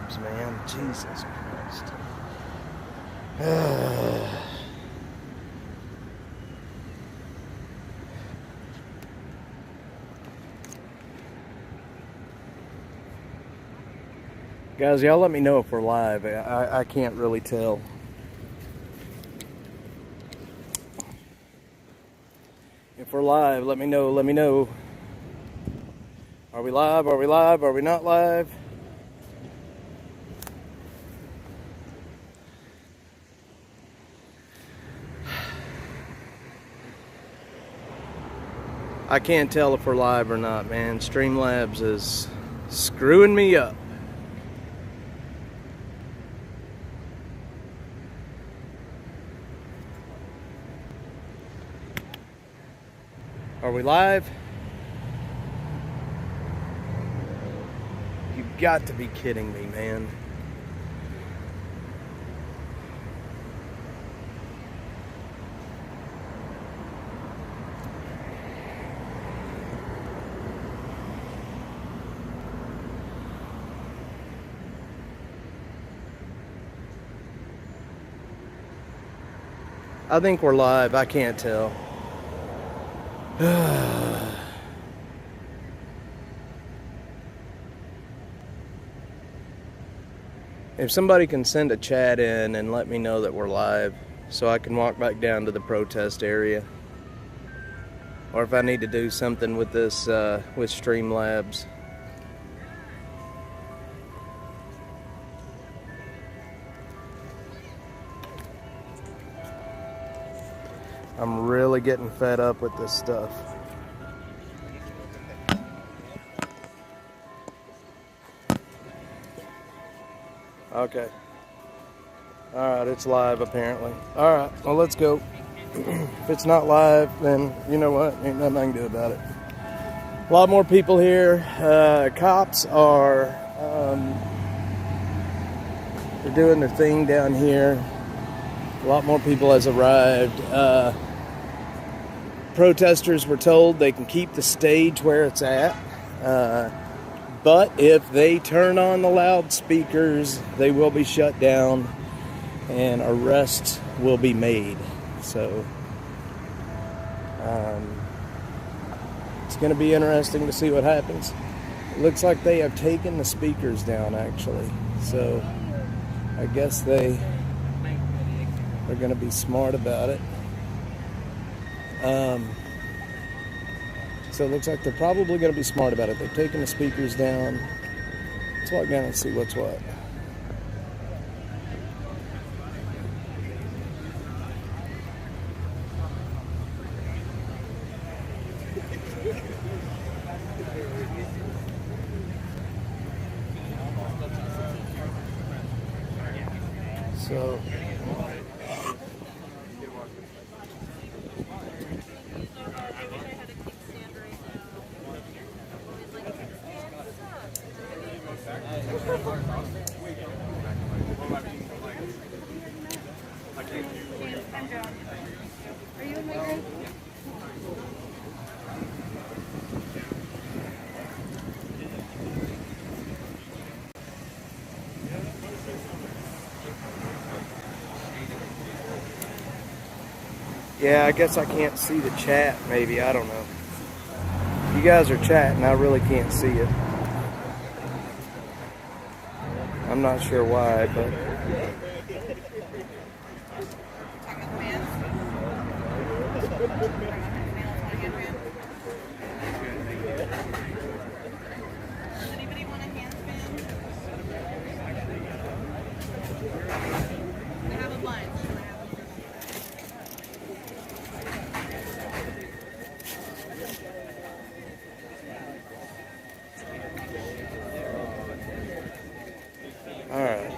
Streamlabs, man. Jesus Christ. Guys, y'all let me know if we're live. I can't really tell. If we're live, let me know, let me know. Are we live? Are we live? Are we not live? I can't tell if we're live or not, man. Streamlabs is screwing me up. Are we live? You've got to be kidding me, man. I think we're live. I can't tell. If somebody can send a chat in and let me know that we're live so I can walk back down to the protest area, or if I need to do something with this with Streamlabs. I'm really getting fed up with this stuff. Okay. Alright, it's live apparently. Alright, well let's go. If it's not live, then you know what? Ain't nothing I can do about it. A lot more people here. Cops are they're doing their thing down here. A lot more people has arrived. Protesters were told they can keep the stage where it's at, but if they turn on the loudspeakers, they will be shut down and arrests will be made. So it's going to be interesting to see what happens. It looks like they have taken the speakers down actually, so I guess they're going to be smart about it. So it looks like they're probably going to be smart about it. They've taken the speakers down. Let's walk down and see what's what. So yeah, I guess I can't see the chat, maybe. I don't know. You guys are chatting, I really can't see it. I'm not sure why, but... Alright.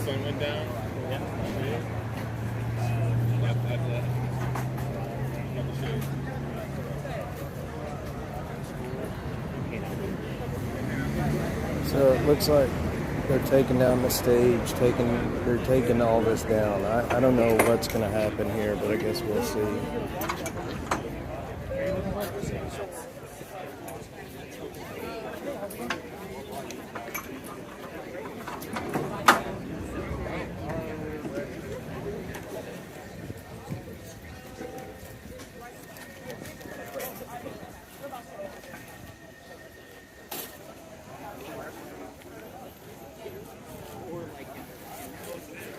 Sun went down. Yeah. So it looks like they're taking down the stage, they're taking all this down. I don't know what's going to happen here, but I guess we'll see.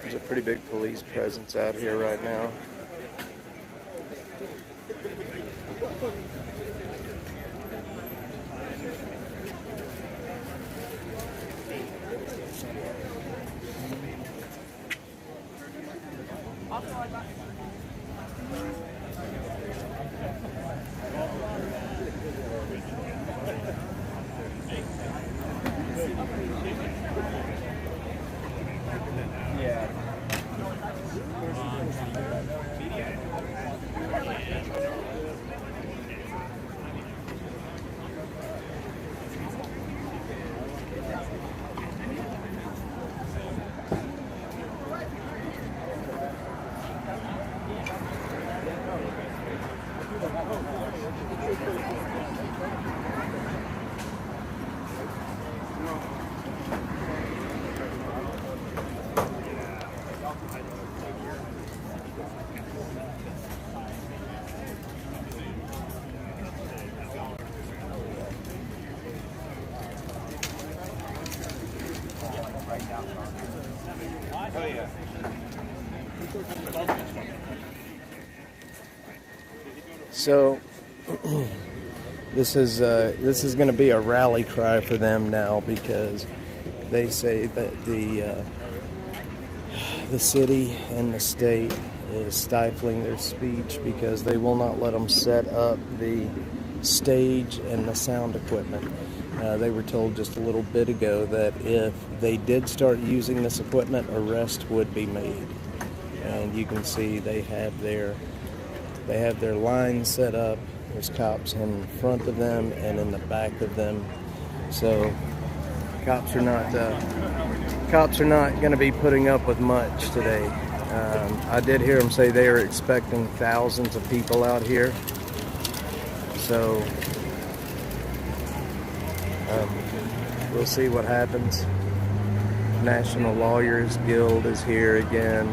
There's a pretty big police presence out here right now. So this is going to be a rally cry for them now, because they say that the city and the state is stifling their speech because they will not let them set up the stage and the sound equipment. They were told just a little bit ago that if they did start using this equipment, arrest would be made. And you can see they have their lines set up. There's cops in front of them and in the back of them. So cops are not going to be putting up with much today. I did hear them say they are expecting thousands of people out here. So we'll see what happens. National Lawyers Guild is here again.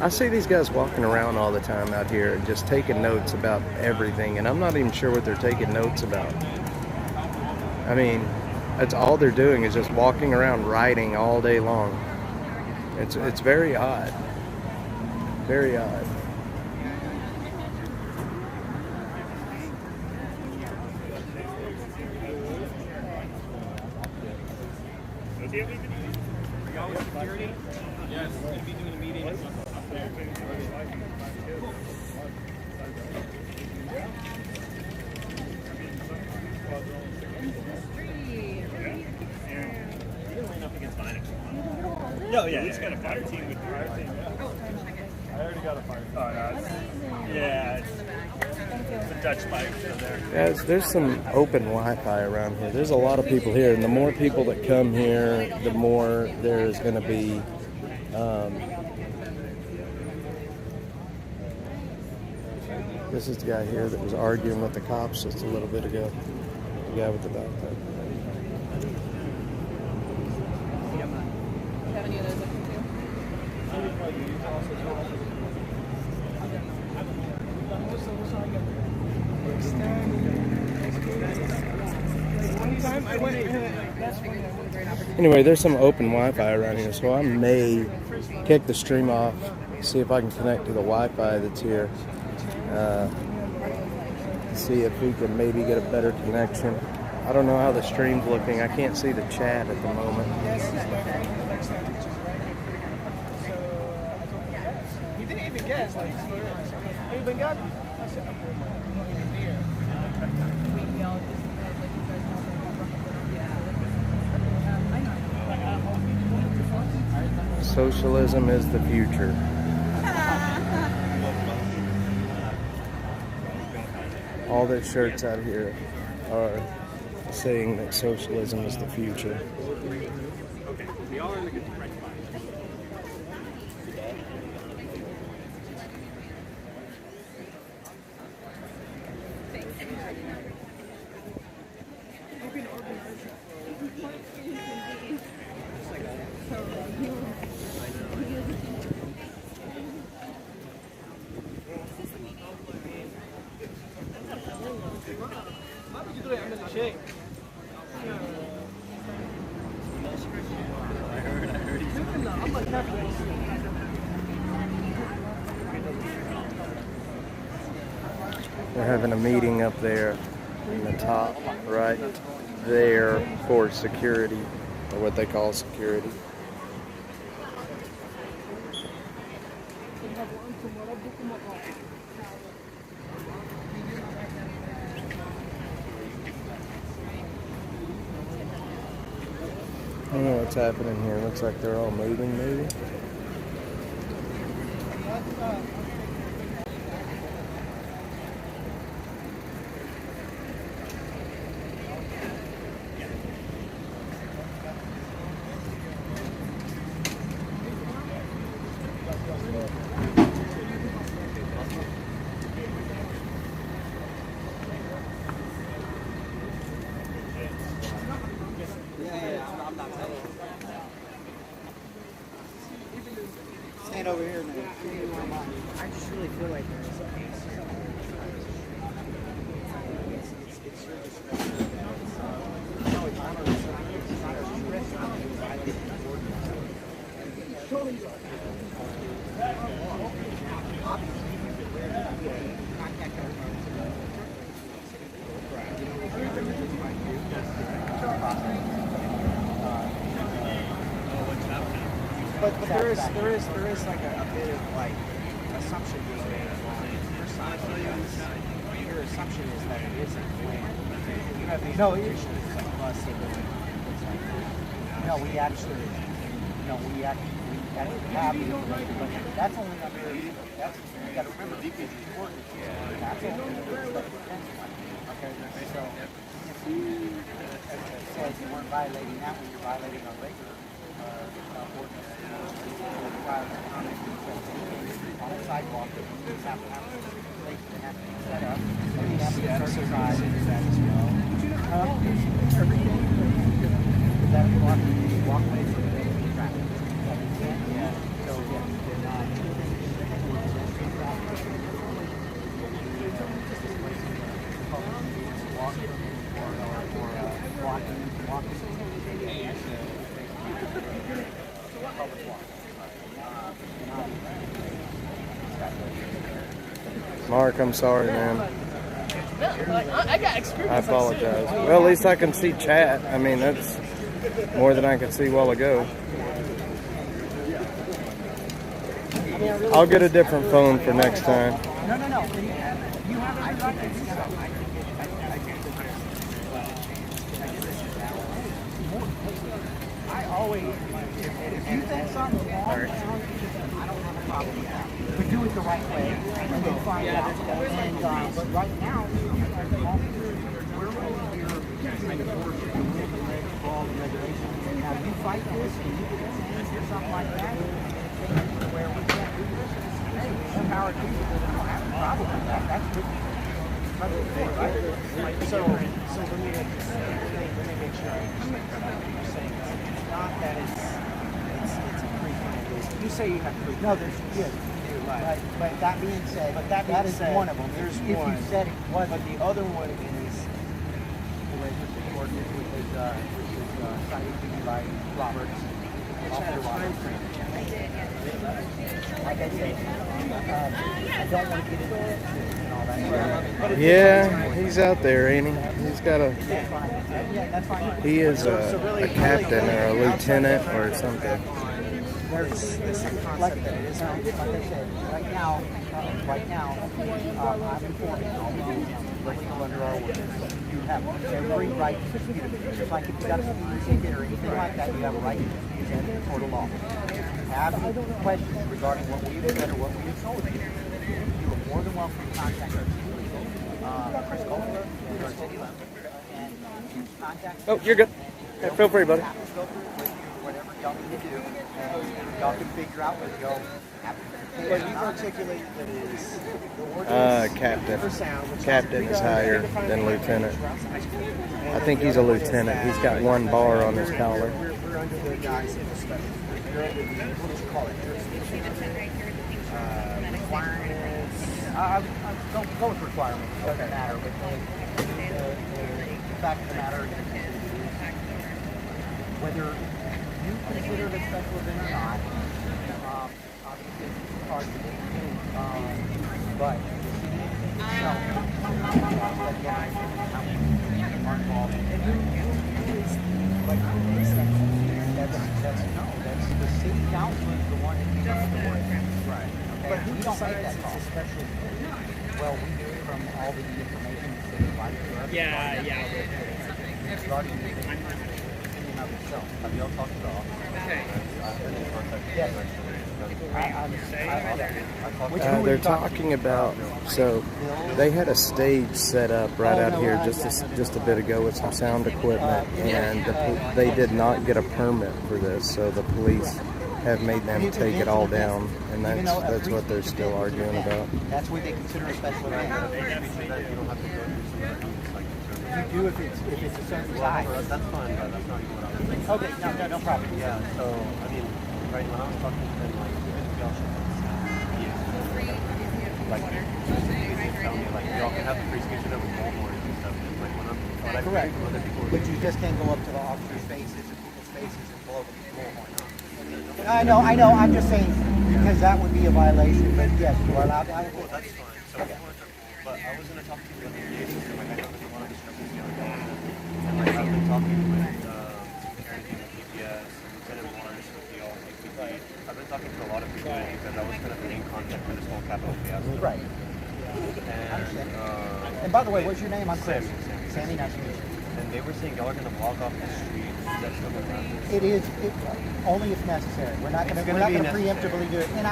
I see these guys walking around all the time out here just taking notes about everything, and I'm not even sure what they're taking notes about. I mean, that's all they're doing is just walking around writing all day long. It's very odd. Very odd. Yes, we're going to be doing a meeting. No, yeah, he's got a fire team with fire team. I already got a fire team. Oh, no, yeah, it's a Dutch fire so there. Yeah, there's some open Wi-Fi around here. There's a lot of people here, and the more people that come here, the more there's going to be this is the guy here that was arguing with the cops just a little bit ago. The guy with the backpack. Anyway, there's some open Wi-Fi around here, so I may kick the stream off, see if I can connect to the Wi-Fi that's here. See if we can maybe get a better connection. I don't know how the stream's looking. I can't see the chat at the moment. He didn't even guess. Like, anything got me? Socialism is the future. All the shirts out here are saying that socialism is the future. Okay, we all are in the good right spot. They're having a meeting up there in the top right there for security, or what they call security. I don't know what's happening here. Looks like they're all moving, maybe. Stand over here now. I just really feel like there's a piece. It's your discretion. No, it's not But there is like a bit of like assumption being made on your side. Your assumption is that it isn't when you have these institutions like us and we actually have the information, but that's only under you got to remember DPG important. That's only under the defense one. Okay, so if you says you weren't violating that when you're violating our regular ordinance. On a sidewalk, you have to have to be set up. And you have to exercise that as well. Everything that walkway for the traffic. Yeah. So yeah, you cannot Mark, I'm sorry, man. I got experience. I apologize. Well, at least I can see chat. I mean, that's more than I could see a while ago. I'll get a different phone for next time. No. You have a right to do so. I always, if you think something's wrong, I don't have a problem with that. But do it the right way, and then find out. And, but right now, we're over here trying to force you to live all the regulations. Now, you fight this, and you get sentenced or something like that, where we can't do this. Hey, more power to you. I don't have a problem with that. That's good. Right? So let me make sure I understand what you're saying. It's not that it's a pre-funded. You say you have pre. No, there's right. But that being said, that is one of them. There's one. If you said it was, but the other one is the legislative ordinance, which is cited to you by Roberts. It's at a time frame. Like I said, I don't want to get into it and all that. Yeah, he's out there, ain't he? He's got a. That's fine. He is a captain or a lieutenant or something. There's this concept that it is, like I said, right now, I'm informing all the legal under our ordinance. you have every right to dispute it. Just like if you got a speeding ticket or anything like that, you have a right to dispute it in the court of law. If you have any questions regarding what we have said or what we have told you, you are more than welcome to contact our city legal, Chris Copeland, who's our city level, and contact. Oh, you're good. Yeah, feel free, buddy. Go through it with you, whatever y'all need to do, and y'all can figure out whether y'all have to. Well, you've articulated that it is the ordinance Captain. for sound, which Captain is higher than lieutenant. I think he's a lieutenant. He's got one bar on his collar. We're under the guise of a special. You're under the, what would you call it? Requirements. Go with requirements. It doesn't matter. But the fact of the matter is whether you consider it a special event or not, obviously it's hard to do. But the city itself, are involved. And who is that's the city council is the one that makes the ordinance. Right. Okay? But who we don't make decides that it's call. a special event? Well, we do it from all the information that's provided to us. Regarding the opinion of itself. Have y'all talked to the officer? I've been in contact with Yes. them actually. They're talking about, so they had a stage set up right out here just a bit ago with some sound equipment, and they did not get a permit for this, so the police have made them take it all down, and that's what they're still arguing about. That's what they consider a special event. You do if it's a certain size. That's fine, but that's not even what I was thinking. Okay, no problem. Yeah, so, I mean, right, when I was talking to them, like, even if y'all should like, tell me, like, y'all can have the free speech with them with bullhorns and stuff, and, like, when I Correct. from other people, But you just can't go up to the officers' faces and people's faces and blow them bullhorn. I know. I'm just saying because that would be a violation. But yes, you are allowed to have a well, that's fine. So, but I was gonna talk to you about the meetings, and, like, I know there's a lot of discrepancy on that, and, like, I've been talking with Karen from PPS, Lieutenant Morris with the all-PPD. I've been talking to a lot of people because I was kind of the main contact for this whole Capitol fiasco. Right. And by the way, what's your name? I'm Chris. Sammy, nice to meet you. And they were saying y'all are gonna block off the street. That's still gonna happen. It is only if necessary. We're not going to preemptively do it. And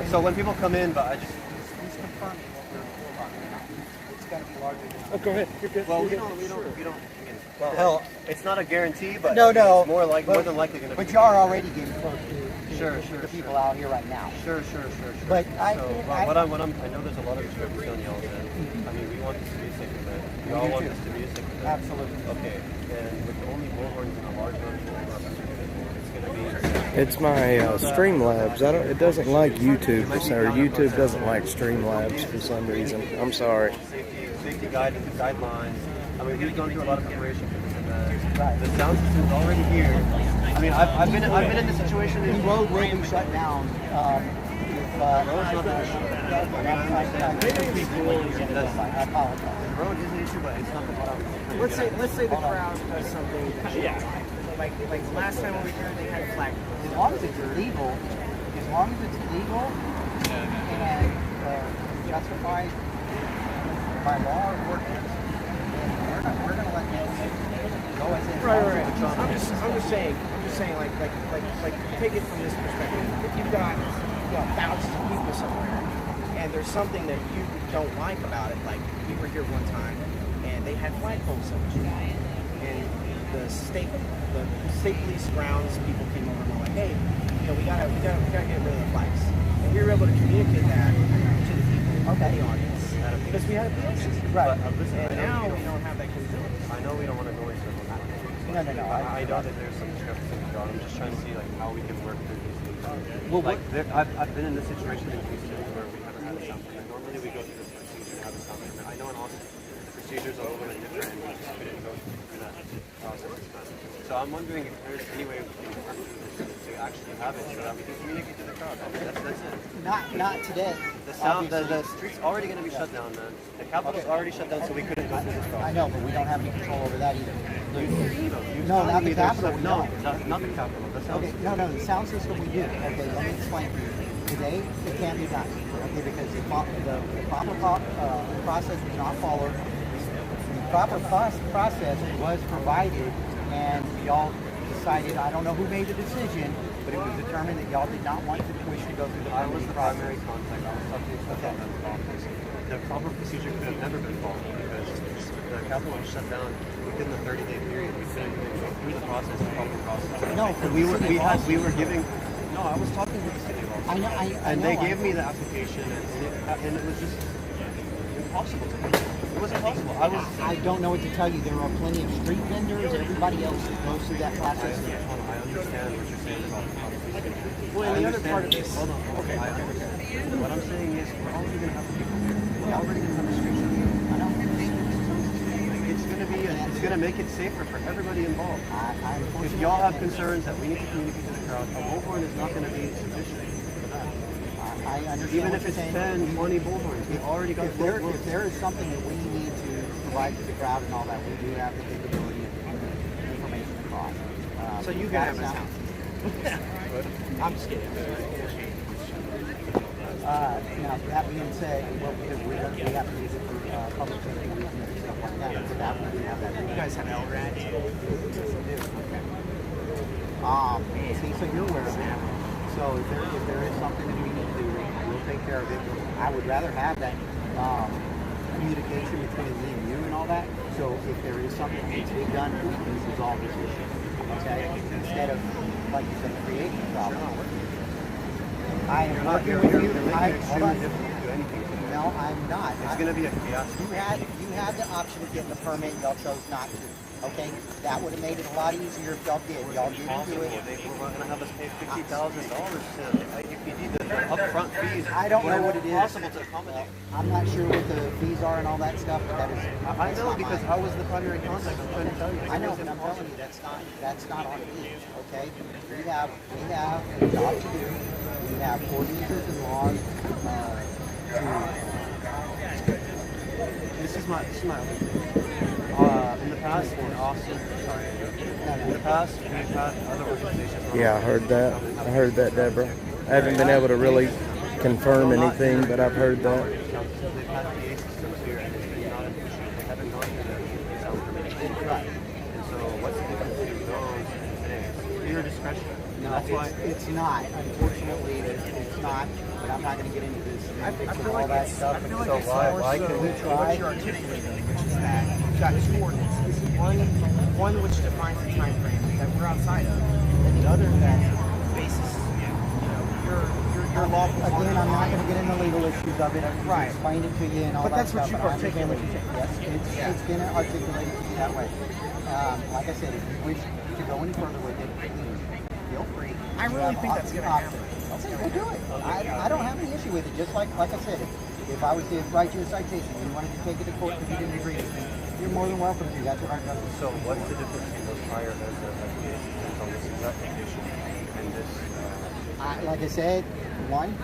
So when people come in, but I just he's confirming what we're talking about. It's going to be larger than. Oh, go ahead. You're good. well, we don't. Well, hell, it's not a guarantee, but No. it's more than likely gonna. But you are already getting close to Sure, the people out here right now. Sure. But I know there's a lot of discrepancy on y'all's end. I mean, we want this to be a safe event. We all want this to be a safe event. Absolutely. Okay, and with only bullhorns and a large number of officers, it's gonna be. It's my Streamlabs. It doesn't like YouTube, or YouTube doesn't like Streamlabs for some reason. I'm sorry. Safety guidelines. I mean, we've gone through a lot of preparation for this event. The sound system's already here. I mean, I've been in this situation. The road will be shut down. The road's not the issue. I apologize. The road is an issue, but it's not the problem. Let's say the crowd does something. Like last time we were here, they had a flag. As long as it's legal, and justified by law or ordinance, we're going to let them go as in. Right. I'm just saying, like, take it from this perspective. If you've got thousands of people somewhere, and there's something that you don't like about it, like we were here one time, and they had flagpoles up, and the state police grounds people came over and were like, hey, we gotta get rid of the flags, and we were able to communicate that to the people in the audience because we had a PA system. Right. And now we don't have that capability. I know we don't want to go into it. No. I know that there's some discrepancy with y'all. I'm just trying to see like how we can work through these things. Well, like I've been in this situation in Houston where we haven't had a sound permit. Normally we go through this procedure to have a sound permit. I know in Austin the procedure's a little bit different. We didn't go through that process this time. So I'm wondering if there's any way we can work through this to actually have it so that we can communicate to the crowd. I mean, that's it. Not today. The street's already going to be shut down, man. The Capitol's already shut down, so we couldn't go through this process. I know, but we don't have any control over that either. No, not the Capitol. No, not the Capitol. Okay, no, the sound system we do. Okay, let me explain for you. Today, it can't be done. Okay, because the proper process was not followed. We proper process was provided, and y'all decided, I don't know who made the decision, but it was determined that y'all did not want to wish to go through the I was permitting the process. primary contact. I was talking to the government office. The proper procedure could have never been followed because the capital was shut down within the 30-day period. We couldn't even go through the process, the proper process. No, and we were giving. No, I was talking to the city of Austn. I know. They gave me the application, and it was just impossible to complete. It was impossible. I don't know what to tell you. There are plenty of street vendors, everybody else that goes through that process. I understand what you're saying about the process. Well, and the other part of this. Hold on. Okay. I understand. What I'm saying is, we're already going to have people here. We're already going to have restrictions. I know. It's going to make it safer for everybody involved. If Unfortunately, y'all have concerns that we need to communicate to the crowd, a bullhorn is not going to be sufficient for that. I understand Even what if you're it's saying. 10, 20 bullhorns, we've already got If there is something that we need to provide to the crowd and all that, we do have the capability of getting information across. So you can have a sound. I'm just kidding. Now, that being said, well, because we have to use it for public safety reasons and stuff like that, so that we have that. You guys have LRADs? See, so you're aware of it. So if there is something that we need to do, we'll take care of it. I would rather have that communication between me and you and all that. So if there is something that needs to be done, we can resolve this issue. Okay? Instead of, like you said, creating a problem. I am working with you. Hold on. No, I'm not. It's going to be a chaos. You had the option of getting the permit, y'all chose not to. Okay? That would have made it a lot easier if y'all did. Y'all didn't do it. They were going to have us pay $50,000 if you need the upfront fees. I don't know what it is. Possible to accommodate. I'm not sure what the fees are and all that stuff, but that is. I know because I was the primary contact. I'm trying to tell you. I know, but I'm telling you that's not on me. Okay? We have a job to do. We have ordinances and laws This is my other thing. In the past, in Austn, in the past, we've had other organizations. Yeah, I heard that. I heard that, Deborah. I haven't been able to really confirm anything, but I've heard that. They've had PA systems here, and it's been not an issue. They haven't gone through the sound permission. Right. And so, what's the difference between those and today? It's your discretion. No, That's why. it's not. Unfortunately, it's not. But I'm not going to get into this. I feel like all that stuff. I feel like So it's why- more why so can we what try? you're articulating, which is that you've got two ordinances. One which defines the time frame that we're outside of, and the other that basis, your lawful. Again, I'm not going to get into legal issues of it. I can Right. explain it to you and all But that that's what stuff. you've but I understand what articulated. you're saying. Yes, it's been articulated to me that way. Like I said, if you wish to go any further with it, please feel free. I You really have think that's gonna options. happen. Okay, we'll do it. I don't have any issue with it. Just like I said, if I was to write you a citation and you wanted to take it to court because you didn't agree with me, you're more than welcome to. That's what I've done. So, what's the difference between those prior PA systems on this exact location and this? Like I said, one,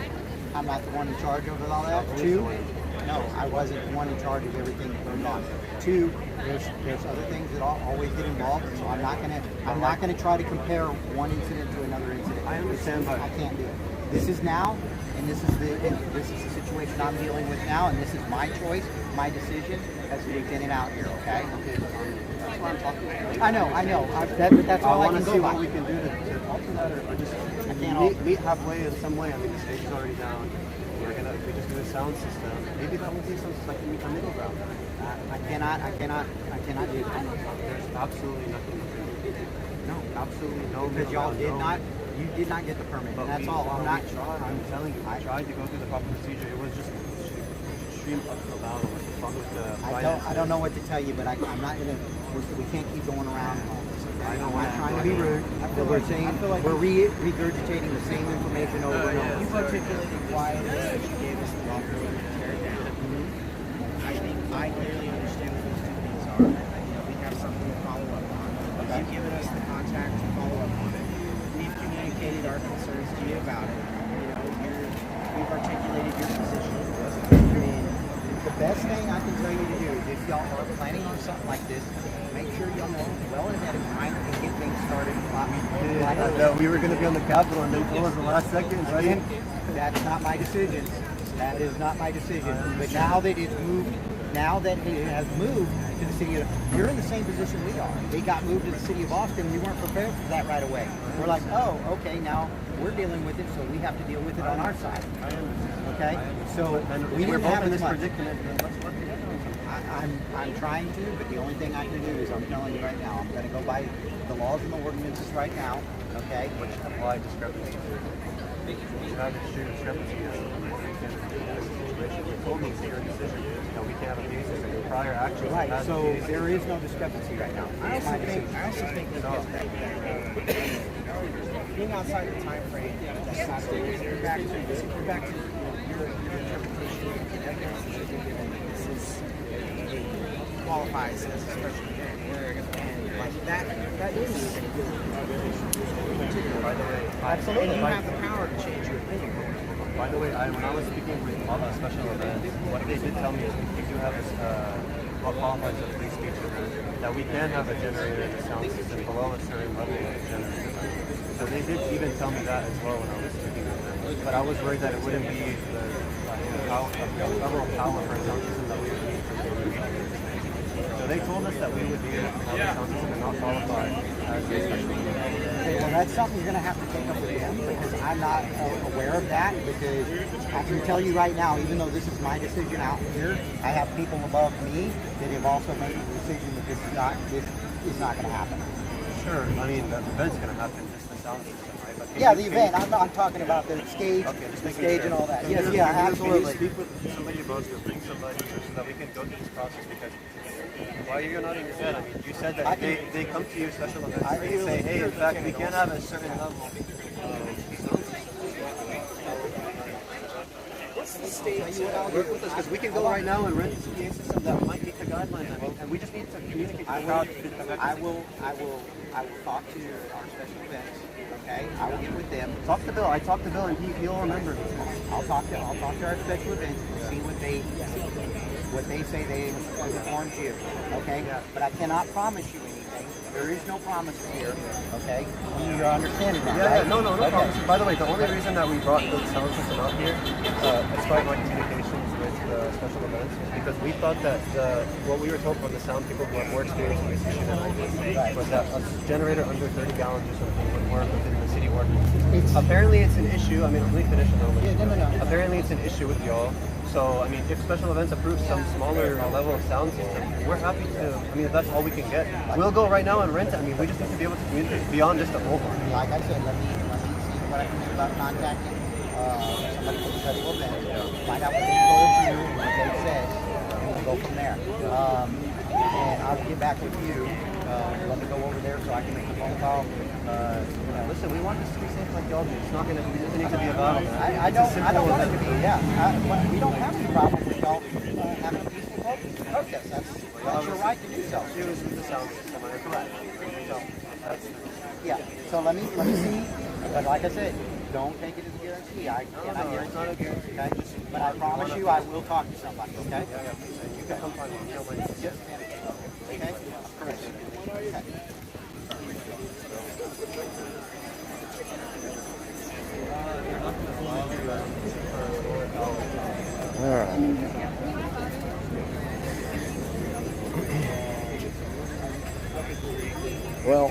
I'm not the one in charge of all that. Two, no, I wasn't the one in charge of everything that goes on. Two, there's other things that always get involved, so I'm not gonna try to compare one incident to another incident. I understand, but I can't do it. This is now, and this is the situation I'm dealing with now, and this is my choice, my decision as to get it out here. Okay. that's what I'm talking about. I know. That's all I want can to go see by. what we can do to alter that, or just I can't meet halfway in some way. I mean, the stage is already down. If we just do a sound system, maybe that would be something like a middle ground. I cannot do that. There's absolutely nothing. No, Absolutely no. because y'all did not. You did not get the permit, and that's all. I'm not. I'm telling you, I tried to go through the proper procedure. It was just extreme uphill battle with the I don't know what to tell you, but I'm not gonna. We can't keep going around. And all this, okay? I'm not trying to be rude. We're regurgitating the same information over and over. You've articulated why it is that you gave us the authority to tear it down. I think I clearly understand what those two things are. We have something to follow up on. You've given us the contact to follow up on it. We've communicated our concerns to you about it. We've articulated your position. I mean, the best thing I can tell you to do is if y'all are planning on something like this, make sure y'all know well ahead of time and get things started. We were going to be on the Capitol and they told us the last second. That's not my decision. That is not my decision. But now that it's moved now that it has moved to the city of, you're in the same position we are. They got moved to the city of Austin. We weren't prepared for that right away. We're like, oh, okay, now we're dealing with it, so we have to deal with it on our side. Okay, so we didn't have as much. I'm trying to, but the only thing I can do is I'm telling you right now, I'm going to go by the laws and the ordinances right now. Okay, which apply discrepancy. You have to shoot discrepancy. You told me it's your decision. We can't have a basis in your prior actions. Right. So there is no discrepancy right now. I also think that being outside the time frame, that's not the way. You're back to your interpretation and evidence that you're given. This is qualifies as a special event, and like that is by the way, absolutely. And you have the power to change your opinion. By the way, when I was speaking with all the special events, what they did tell me is we do have this what qualifies as free speech that we can have a generator in the sound system below a certain level of generator. So they did even tell me that as well when I was speaking with them. But I was worried that it wouldn't be the level of power for a sound system that we would need for the. So they told us that we would be able to have a sound system and not qualify as a special event. Okay, well, that's something you're going to have to take up with them because I'm not aware of that. Because I can tell you right now, even though this is my decision out here, I have people above me that have also made the decision that this is not going to happen. Sure, I mean the event's going to happen, just the sound system, right? But yeah, the event. I'm talking about the stage, and all that. Yes, yeah, absolutely. Can you speak with somebody about to bring somebody so that we can go through this process because. Why you're not in your head? I mean, you said that they come to you special events and they say, hey, in fact, we can't have a certain level. What's the stage? Work with us because we can go right now and rent a PA system that might meet the guidelines. I mean, and we just need to communicate to the crowd. I will talk to our special events. Okay, I will get with them. Talk to Bill. I talked to Bill and he'll remember. I'll talk to our special events and see what they say they informed you. Okay, but I cannot promise you anything. There is no promises here. Okay, you're understanding that, right? No promises. By the way, the only reason that we brought the sound system up here, as far as my communications with special events, is because we thought that what we were told from the sound people who have more experience in this issue than I did was that a generator under 30 gallons or something would work within the city ordinance. Apparently, it's an issue. I mean, let me finish it. Apparently, it's an issue with y'all. So, I mean, if special events approve some smaller level of sound system, we're happy to, I mean, if that's all we can get. We'll go right now and rent it. I mean, we just need to be able to communicate beyond just a mobile. Like I said, let me see what I can do about contacting somebody from the special event, find out what they told you, what they said, and we'll go from there. And I'll get back with you. Let me go over there so I can make a phone call. Listen, we want this to be safe like y'all do. It's not going to be, it doesn't need to be about it. I don't want it to be, we don't have any problem with y'all having a peaceful protest. That's your right to do so. It was with the sound system, correct. So let me see. But like I said, don't take it as a guarantee. I cannot guarantee. It's not a guarantee. Okay? But I promise you, I will talk to somebody. Okay? You can come find me. You don't mind. Yes. Okay? Correct. Okay. All right. Well,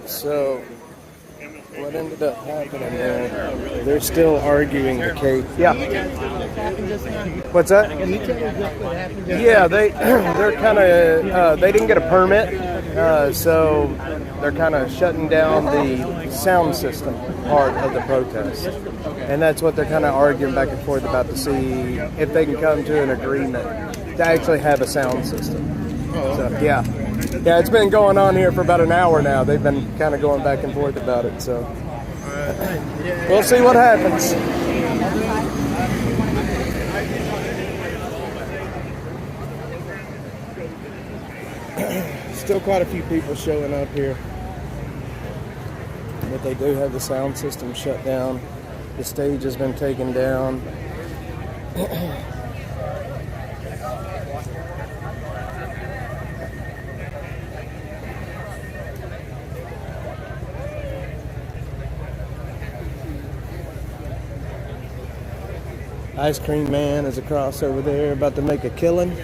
so what ended up happening there, they're still arguing the case. Yeah. What's that? Yeah, they're kind of, they didn't get a permit, so they're kind of shutting down the sound system part of the protest. And that's what they're kind of arguing back and forth about to see if they can come to an agreement to actually have a sound system. So, yeah, it's been going on here for about an hour now. They've been kind of going back and forth about it. So we'll see what happens. Still quite a few people showing up here. But they do have the sound system shut down. The stage has been taken down. Ice Cream Man is across over there about to make a killing.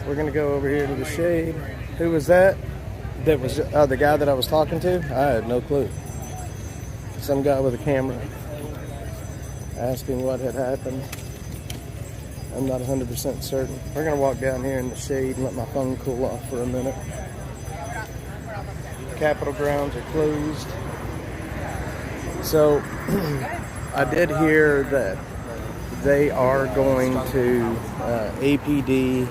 We're going to go over here to the shade. Who was that? That was the guy that I was talking to? I had no clue. Some guy with a camera asking what had happened. I'm not 100% certain. We're going to walk down here in the shade and let my phone cool off for a minute. Capitol grounds are closed. So, I did hear that they are going to, APD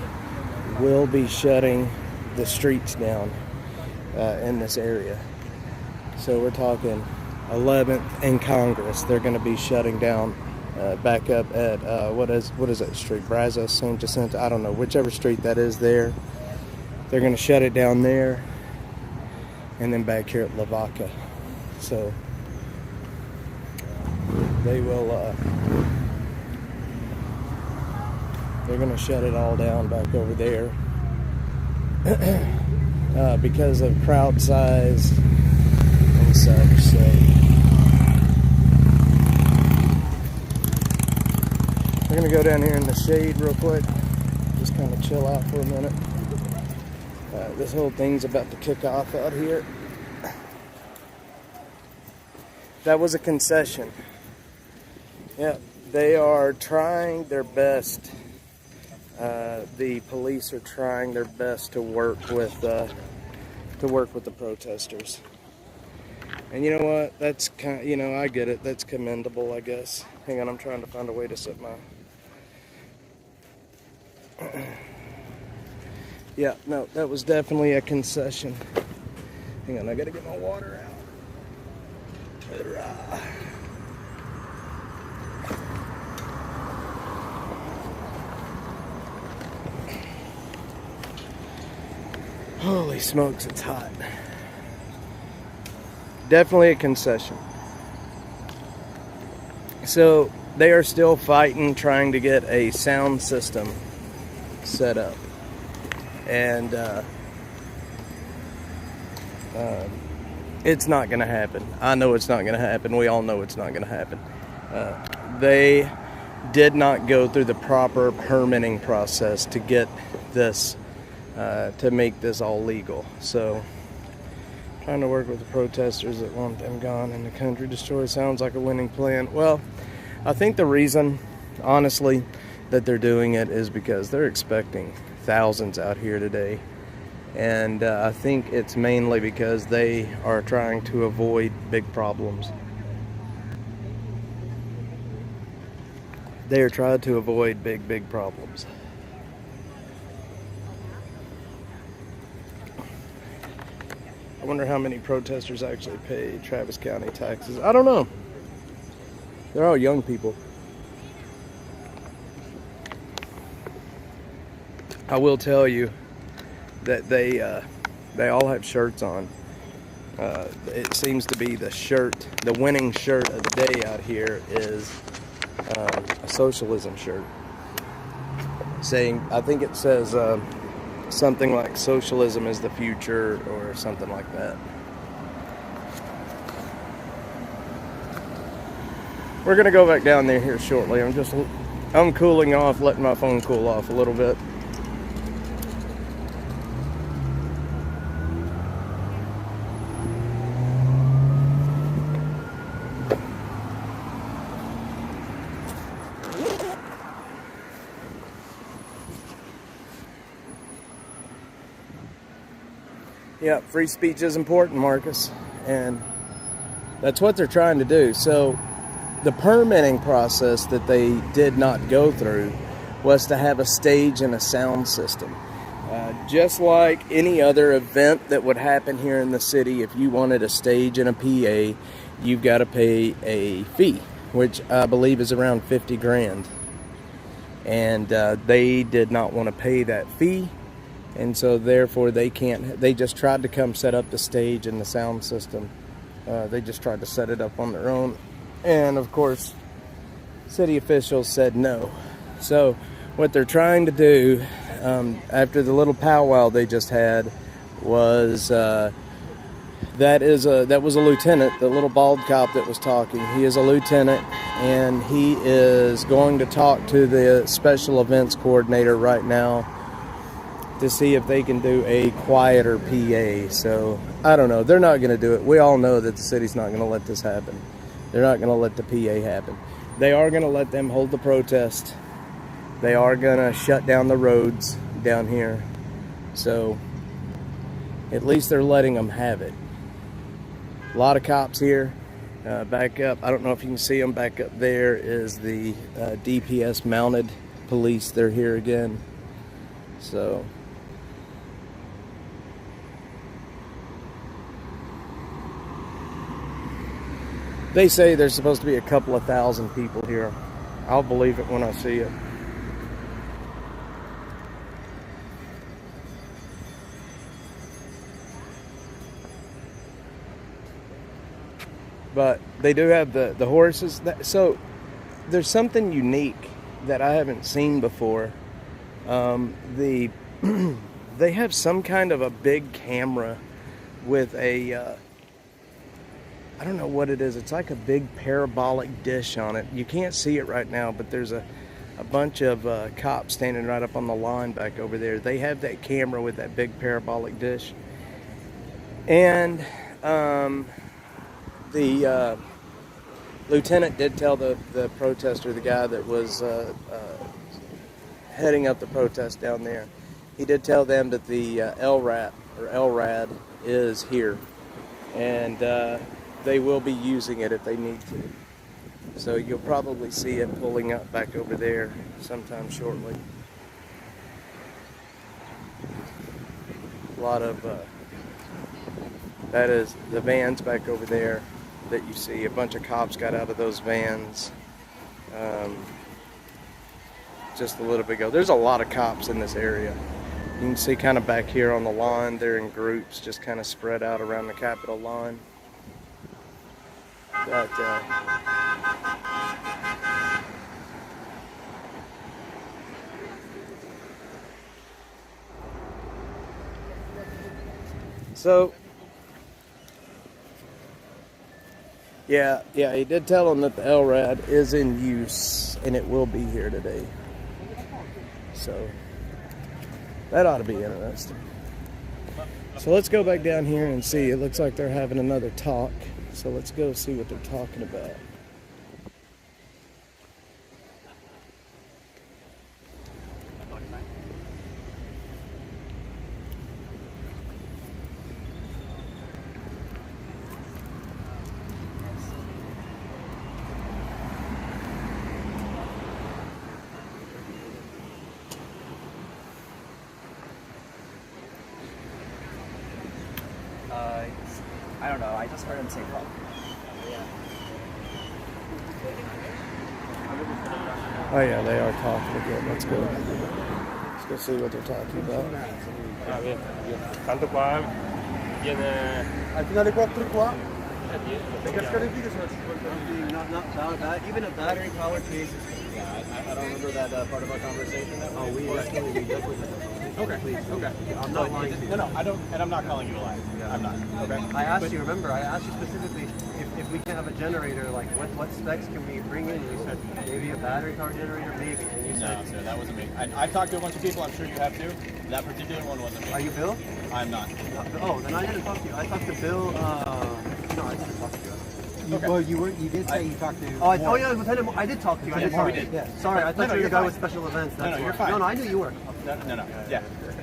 will be shutting the streets down in this area. So we're talking 11th and Congress. They're going to be shutting down back up at, what is that street? Brazos, San Jacinto, I don't know, whichever street that is there. They're going to shut it down there. And then back here at Lavaca. So they will, they're going to shut it all down back over there because of crowd size and such. So we're going to go down here in the shade real quick, just kind of chill out for a minute. This whole thing's about to kick off out here. That was a concession. Yeah, they are trying their best. The police are trying their best to work with the protesters. And you know what? That's kind. You know, I get it. That's commendable, I guess. Hang on, I'm trying to find a way to set my. Yeah, no, that was definitely a concession. Hang on, I gotta get my water out. Holy smokes, it's hot. Definitely a concession. So, they are still fighting, trying to get a sound system set up. And it's not going to happen. I know it's not going to happen. We all know it's not going to happen. They did not go through the proper permitting process to get this, to make this all legal. So, trying to work with the protesters that want them gone and the country destroyed sounds like a winning plan. Well, I think the reason, honestly, that they're doing it is because they're expecting thousands out here today. And I think it's mainly because they are trying to avoid big problems. They are trying to avoid big problems. I wonder how many protesters actually pay Travis County taxes. I don't know. They're all young people. I will tell you that they all have shirts on. It seems to be the winning shirt of the day out here is a socialism shirt. Saying, I think it says something like socialism is the future or something like that. We're gonna go back down there here shortly. I'm cooling off, letting my phone cool off a little bit. Yeah, free speech is important, Marcus, and that's what they're trying to do. So the permitting process that they did not go through was to have a stage and a sound system. Just like any other event that would happen here in the city, if you wanted a stage and a PA, you've got to pay a fee, which I believe is around 50 grand. And they did not want to pay that fee. And so therefore they just tried to come set up the stage and the sound system. They just tried to set it up on their own. And of course, city officials said no. So what they're trying to do, after the little powwow they just had, was That was a lieutenant, the little bald cop that was talking. He is a lieutenant, and he is going to talk to the special events coordinator right now to see if they can do a quieter PA. So, I don't know. They're not going to do it. We all know that the city's not going to let this happen. They're not going to let the PA happen. They are going to let them hold the protest. They are going to shut down the roads down here. So, at least they're letting them have it. A lot of cops here. Back up, I don't know if you can see them. Back up there is the DPS mounted police. They're here again. So, they say there's supposed to be a couple of thousand people here. I'll believe it when I see it. But they do have the horses. So there's something unique that I haven't seen before. They have some kind of a big camera with a I don't know what it is. It's like a big parabolic dish on it. You can't see it right now, but there's a bunch of cops standing right up on the line back over there. They have that camera with that big parabolic dish. And the lieutenant did tell the protester, the guy that was heading up the protest down there, he did tell them that the LRAD is here. And they will be using it if they need to. So you'll probably see it pulling up back over there sometime shortly. A lot of, that is the vans back over there that you see. A bunch of cops got out of those vans just a little bit ago. There's a lot of cops in this area. You can see kind of back here on the lawn, they're in groups just kind of spread out around the Capitol lawn. But so yeah, he did tell them that the LRAD is in use and it will be here today. So that ought to be interesting. So let's go back down here and see. It looks like they're having another talk. So let's go see what they're talking about. I don't know. I just heard him say fuck. Oh yeah, they are talking again. Let's go see what they're talking about. Tanto qua viene... Al finale 4 qua. Even a battery powered case. Yeah, I don't remember that part of our conversation. We definitely. Okay. I'm not lying to you. No, I don't, and I'm not calling you a liar. Yeah. I'm not. Okay. I asked you specifically if we can have a generator, like what specs can we bring in? You said maybe a battery powered generator, maybe. And you said, No, sir, that wasn't me. I've talked to a bunch of people, I'm sure you have too. That particular one wasn't me. are you Bill? I'm not. Oh, then I didn't talk to you. I talked to Bill. No, I didn't talk to you. Okay. Well, you did say you talked to. Oh yeah, Lieutenant. I did talk to you. we did. Yeah. Sorry, I thought you were you're the guy fine. with special events. No, That's you're why. fine. No, I knew you were. No. Yeah.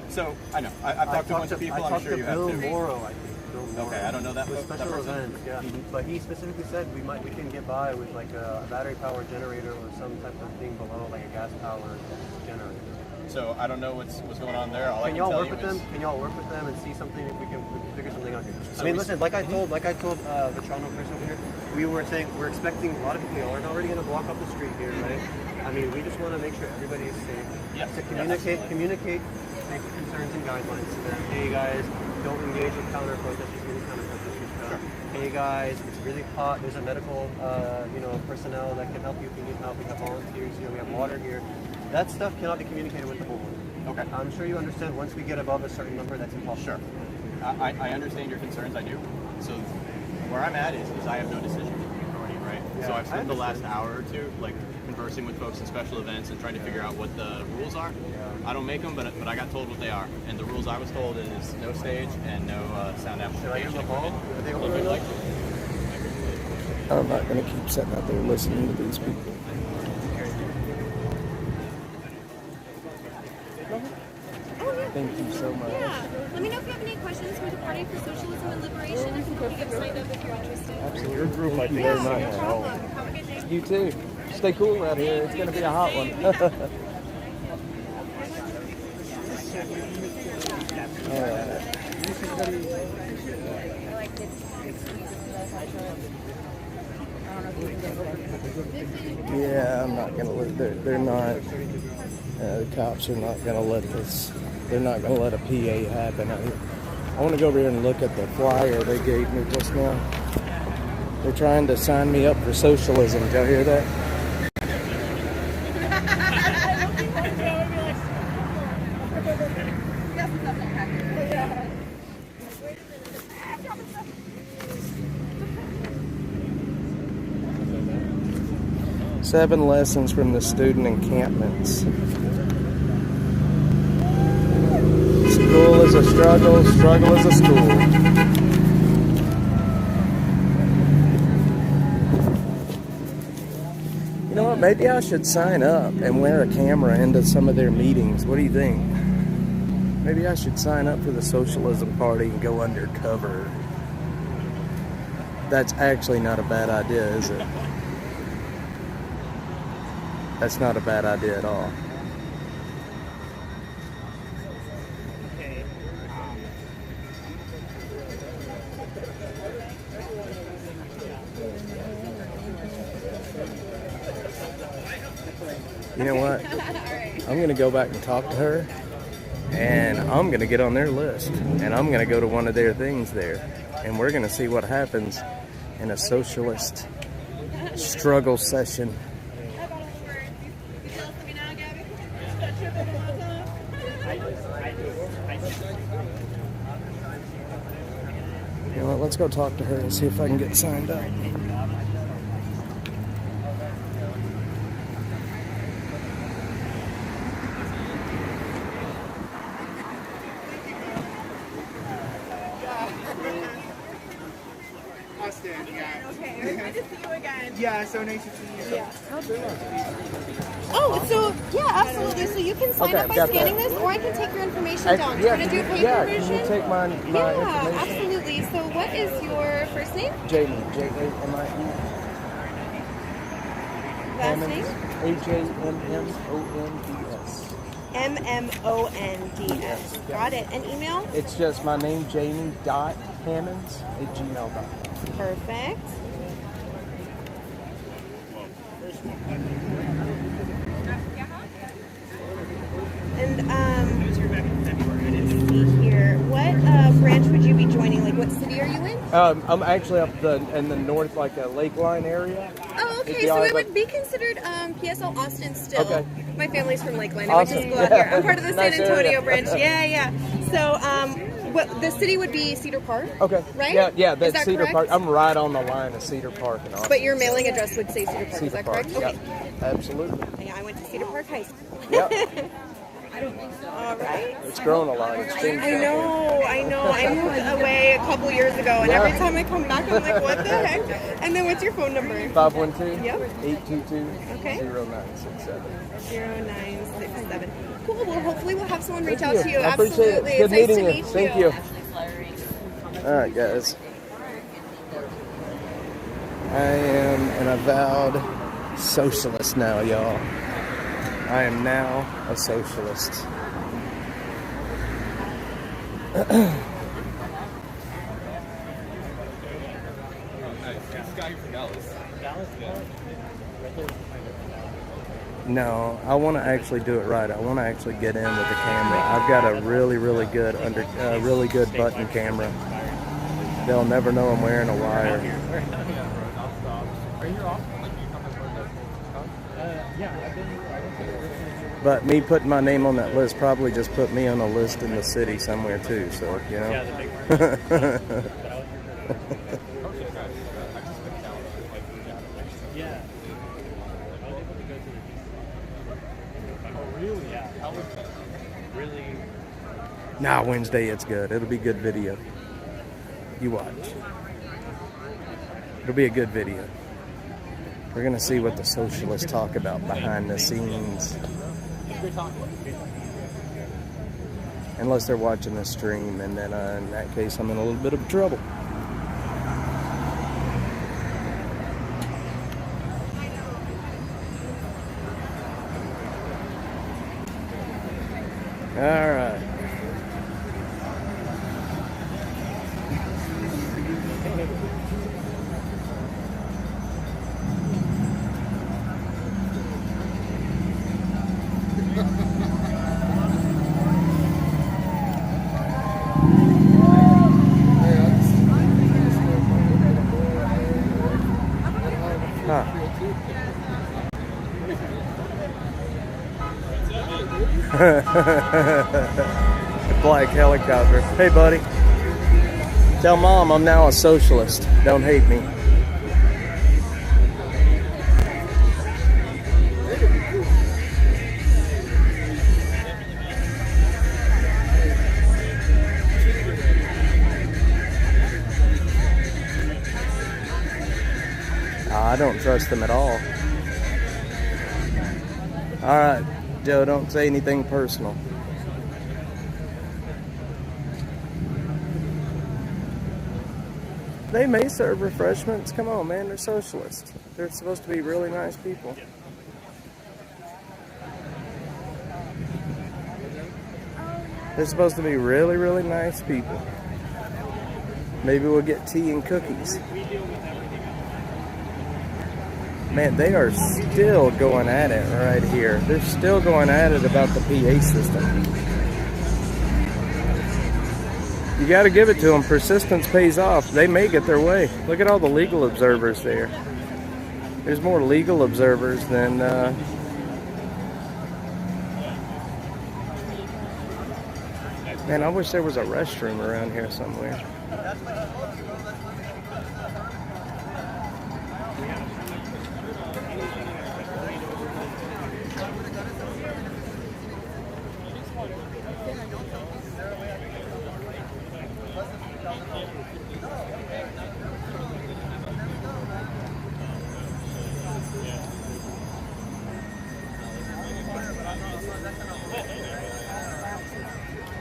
So, I know. I've talked to a bunch of people, I'm sure you have Bill too. Morrow, I think. Bill Morrow. Okay, I don't know that With special person. events, yeah. But he specifically said we can get by with like a battery powered generator or some type of thing below, like a gas powered generator. So I don't know what's going on there. All I Can can y'all tell work you with is them? Can y'all work with them and see something if we can figure something out here? So I mean, we- listen, like I told the Toronto person over here, we were saying we're expecting a lot of people are already going to block up the street here, right? I mean, we just want to make sure everybody is safe. Yeah. To communicate safety concerns and guidelines to them. Hey guys, don't engage in counter protesters. Hey guys, it's really hot. There's a medical, personnel that can help you if you need help. We have volunteers here. We have water here. That stuff cannot be communicated with the homeowner. Okay. I'm sure you understand once we get above a certain number, that's impossible. Sure. I understand your concerns, I do. So where I'm at is I have no decision authority, right? So I've spent the last hour or two like conversing with folks in special events and trying to figure out what the rules are. I don't make them, but I got told what they are. And the rules I was told is no stage and no sound amplification equipment. I'm not going to keep sitting out there listening to these people. Thank you so much. Yeah. Let me know if you have any questions for the Party for Socialism and Liberation. I can help you get signed up if you're interested. Absolutely. Your group, thank you very much. No problem. Have a good day. You too. Stay cool out here. It's going to be a hot one. Yeah, I'm not gonna let. They're not. The cops are not gonna let this. They're not gonna let a PA happen out here. I want to go over here and look at the flyer they gave me just now. They're trying to sign me up for socialism. Did y'all hear that? 7 lessons from the student encampments. School is a struggle, struggle is a school. You know what, maybe I should sign up and wear a camera into some of their meetings. What do you think? Maybe I should sign up for the Socialism Party and go undercover. That's actually not a bad idea, is it? That's not a bad idea at all. You know what? I'm going to go back and talk to her, and I'm going to get on their list, and I'm going to go to one of their things there, and we're going to see what happens in a socialist struggle session. You know what, let's go talk to her and see if I can get signed up. Austn, yeah. Okay, good to see you again. Yeah, so nice to see you. Yeah. Oh, so yeah, absolutely. So you can sign up by scanning this, or I can take your information down. Do you want to do a paper version? Can you take my information? Absolutely. So what is your first name? Jamie, J-A-M-I-E. Last name? A-J-M-M-O-N-D-S. M-M-O-N-D-S. Got it. And email? It's just my name, jamie.hammonds@gmail.com. Perfect. And let's see here. What branch would you be joining? Like, what city are you in? I'm actually up in the north, like a Lakeline area. Oh, okay. So it would be considered PSL Austn still. Okay. My family's from Lakeline. Awesome. I went to school out here. I'm part of the Nice San Antonio area. branch. Yeah. So, what the city would be Cedar Park. Okay. Right? Yeah, Is that's that Cedar correct? Park. I'm right on the line of Cedar Park and Austin. But your mailing address would say Cedar Park. Is Cedar that Park. correct? Okay. Yeah, absolutely. Yeah, I went to Cedar Park High School. Yep. All right. It's grown a lot. It's changed. I know. I moved away a couple years ago, and every time I come back, I'm like, what the heck? And then what's your phone number? 512 Yep. 822 Okay. 0967. 0967. Cool. Well, hopefully we'll have someone reach out Thank to you. you. I appreciate it. Absolutely. Good It's nice meeting to you. meet Thank you. All right, guys. I am an avowed socialist now, y'all. I am now a socialist. No, I want to actually do it right. I want to actually get in with the camera. I've got a really good button camera. They'll never know I'm wearing a wire. But me putting my name on that list probably just put me on a list in the city somewhere too. So you know. Yeah. I was able to go to the Oh, really? Yeah. That was really. Nah, Wednesday it's good. It'll be good video. You watch. It'll be a good video. We're gonna see what the socialists talk about behind the scenes. Unless they're watching the stream, and then in that case I'm in a little bit of trouble. All right. Black helicopter. Hey, buddy. Tell Mom I'm now a socialist. Don't hate me. I don't trust them at all. All right, Joe, don't say anything personal. They may serve refreshments. Come on, man, they're socialists. They're supposed to be really nice people. They're supposed to be really, really nice people. Maybe we'll get tea and cookies. Man, they are still going at it right here. They're still going at it about the PA system. You got to give it to them. Persistence pays off. They may get their way. Look at all the legal observers there. There's more legal observers than... Man, I wish there was a restroom around here somewhere.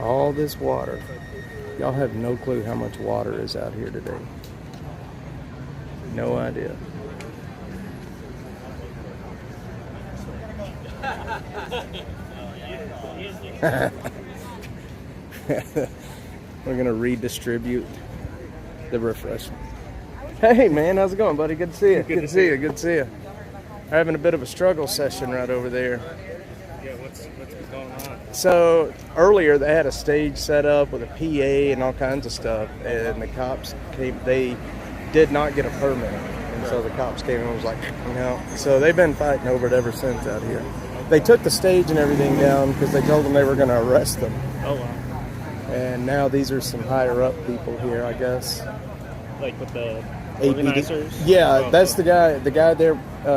All this water. Y'all have no clue how much water is out here today. No idea. We're gonna redistribute the refreshment. Hey man, how's it going, buddy? Good to see you. Good to see you. Good to see you. We're having a bit of a struggle session right over there. Yeah, what's going on? So earlier they had a stage set up with a PA and all kinds of stuff, and the cops came. They did not get a permit, and so the cops came and was like, no. So they've been fighting over it ever since out here. They took the stage and everything down because they told them they were going to arrest them. Oh wow! And now these are some higher up people here, I guess. Like with the APD. organizers? Yeah, Oh, that's the guy. The guy there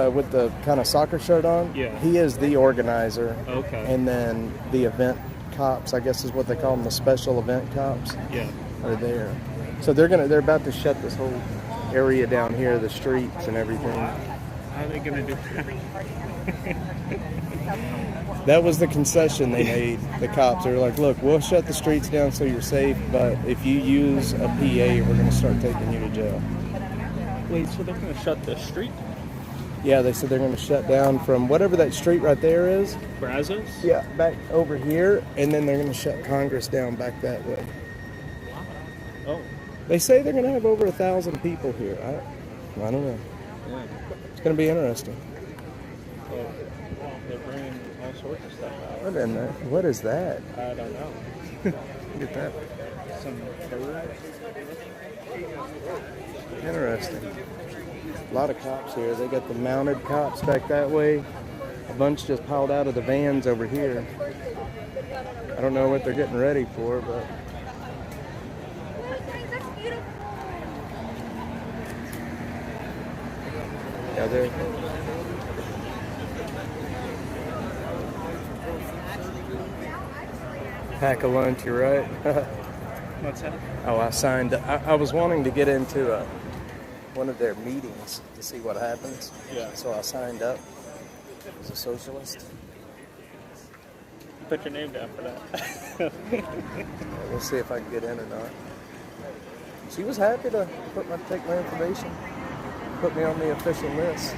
with the kind of soccer shirt on. Yeah. He is the organizer. Okay. And then the event cops, I guess is what they call them, the special event cops. Yeah. Are there. So they're about to shut this whole area down here, the streets and everything. How are they gonna do that? That was the concession they made, the cops. They were like, look, we'll shut the streets down so you're safe, but if you use a PA, we're going to start taking you to jail. Wait, so they're gonna shut the street? Yeah, they said they're going to shut down from whatever that street right there is. Brazos? Yeah, back over here, and then they're going to shut Congress down back that way. Oh. They say they're going to have over 1,000 people here. I don't know. Yeah. It's going to be interesting. Well, they're bringing all sorts of stuff out. What is that? I don't know. Look at that. Some birds. Interesting. A lot of cops here. They got the mounted cops back that way. A bunch just piled out of the vans over here. I don't know what they're getting ready for, but... Yeah, there. Pack a lunch, you're right. What's that? Oh, I signed. I was wanting to get into one of their meetings to see what happens. Yeah. So I signed up as a socialist. Put your name down for that. We'll see if I can get in or not. She was happy to take my information, put me on the official list.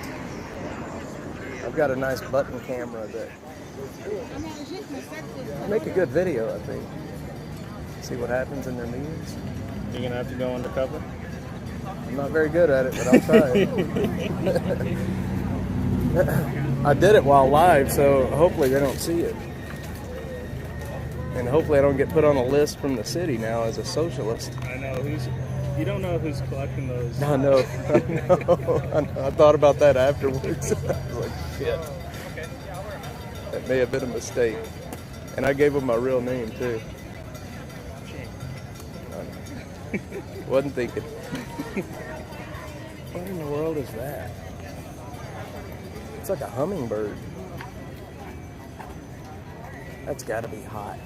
I've got a nice button camera that make a good video, I think. See what happens in their meetings. You're gonna have to go undercover. I'm not very good at it, but I'll try it. I did it while live, so hopefully they don't see it. And hopefully I don't get put on a list from the city now as a socialist. I know you don't know who's collecting those. I know. I thought about that afterwards. I was like, shit. That may have been a mistake. And I gave him my real name too. Wasn't thinking. What in the world is that? It's like a hummingbird. That's got to be hot.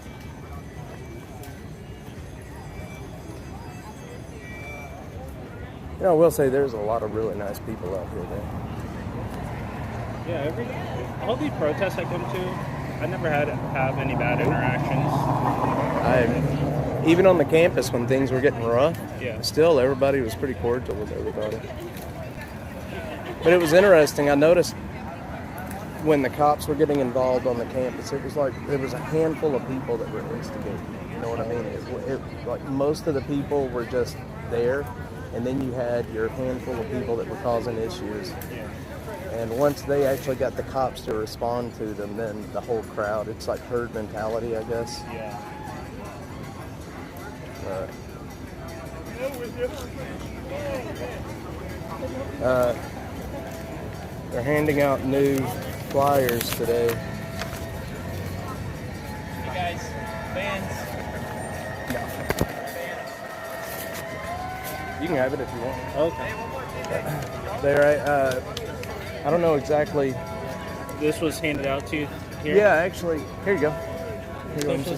You know, I will say there's a lot of really nice people out here though. Yeah, all these protests I come to, I never have any bad interactions. Even on the campus when things were getting rough, Yeah. still everybody was pretty cordial with everybody. But it was interesting. I noticed when the cops were getting involved on the campus, it was like there was a handful of people that were instigating. You know what I mean? Like most of the people were just there, and then you had your handful of people that were causing issues. Yeah. And once they actually got the cops to respond to them, then the whole crowd, it's like herd mentality, I guess. Yeah. They're handing out new flyers today. Hey guys, fans. You can have it if you want. Okay. I don't know exactly. This was handed out to you here? Yeah, actually, here you go. Here you go.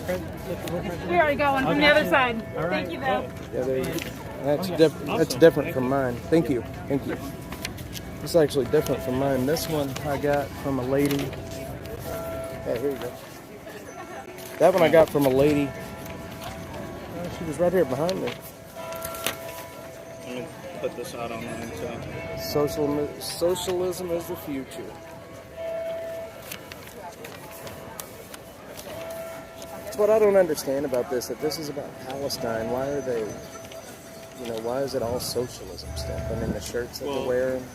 We already got one from the other side. Thank you, though. Yeah, there you go. That's Awesome. That's different from mine. Thank you. Thank you. It's actually different from mine. This one I got from a lady. Yeah, here you go. That one I got from a lady. She was right here behind me. Let me put this out online too. Socialism is the future. That's what I don't understand about this. If this is about Palestine, why are they? Why is it all socialism stuff? I mean, the shirts that they're wearing.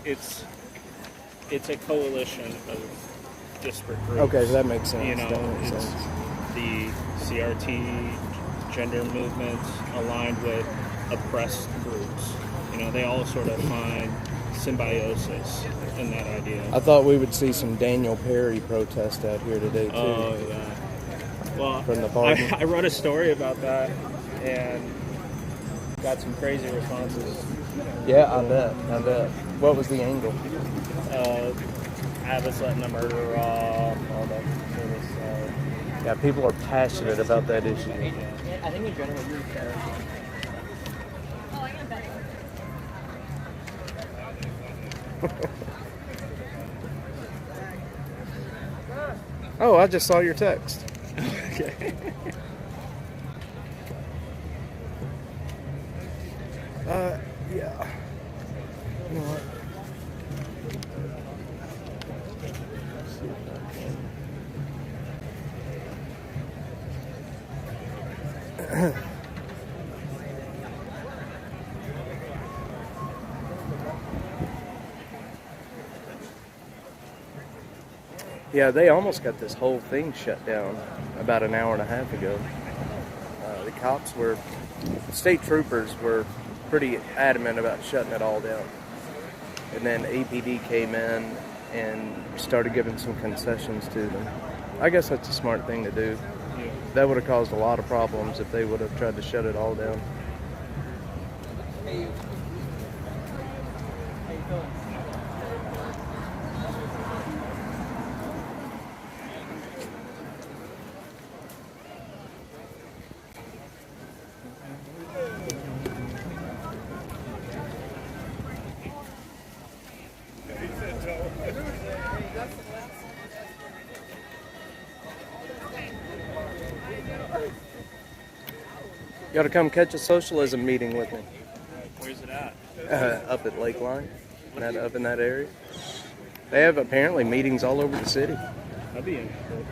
It's a coalition of disparate groups. Okay, so that makes sense. You know, That makes it's sense. the CRT gender movement aligned with oppressed groups. You know, they all sort of find symbiosis in that idea. I thought we would see some Daniel Perry protest out here today too. Oh yeah. Well, From the pardon. I wrote a story about that and got some crazy responses. Yeah, I bet. What was the angle? Abbott's letting the murderer off, all that sort of stuff. Yeah, people are passionate about that issue. I think in general you're fair. Oh, I just saw your text. Okay. Yeah. You know what? Yeah, they almost got this whole thing shut down about an hour and a half ago. The state troopers were pretty adamant about shutting it all down. And then APD came in and started giving some concessions to them. I guess that's a smart thing to do. That would have caused a lot of problems if they would have tried to shut it all down. You ought to come catch a socialism meeting with me. Where's it at? Up at Lakeline, up in that area. They have apparently meetings all over the city. That'd be interesting.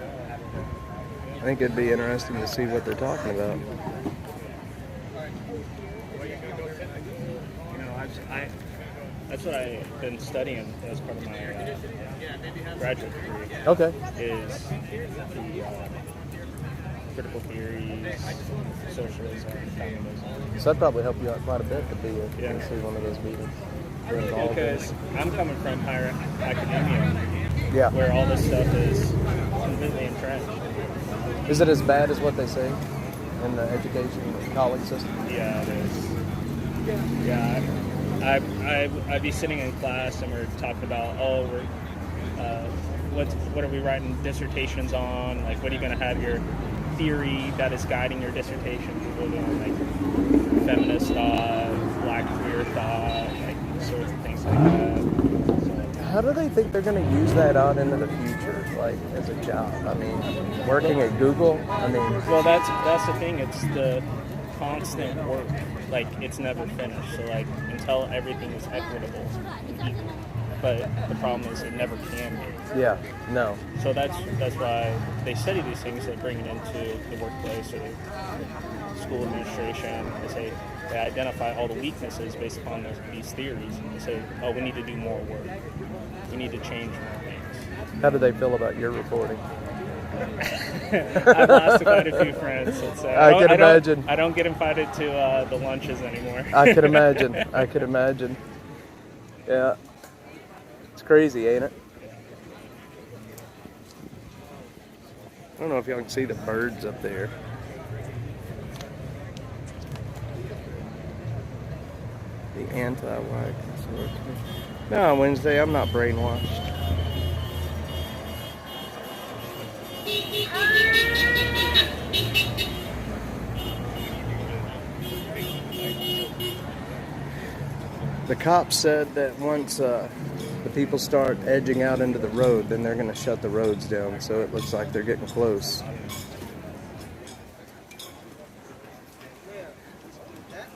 I think it'd be interesting to see what they're talking about. You know, that's what I've been studying as part of my graduate degree. Okay. Is the critical theories, socialism, communism. So that'd probably help you out quite a bit to be to see one of those meetings. Because I'm coming from higher academia, yeah, where all this stuff is completely entrenched. Is it as bad as what they say in the education college system? Yeah, it is. Yeah, I'd be sitting in class and we're talking about, what are we writing dissertations on? Like, what are you going to have your theory that is guiding your dissertation? People doing like feminist thought, black queer thought, like sorts of things like that. How do they think they're going to use that out into the future, like as a job? I mean, working at Google. I mean, well, that's the thing. It's the constant work. Like, it's never finished. So like until everything is equitable and equal. But the problem is it never can be. Yeah, no. So that's why they study these things. They bring it into the workplace or the school administration. They identify all the weaknesses based upon these theories, and they say, oh, we need to do more work. We need to change more things. How do they feel about your reporting? I've lost quite a few friends. I can imagine. I don't get invited to the lunches anymore. I could imagine. I could imagine. Yeah. It's crazy, ain't it? I don't know if y'all can see the birds up there. The anti-white consortium. No, Wednesday, I'm not brainwashed. The cops said that once the people start edging out into the road, then they're going to shut the roads down, so it looks like they're getting close.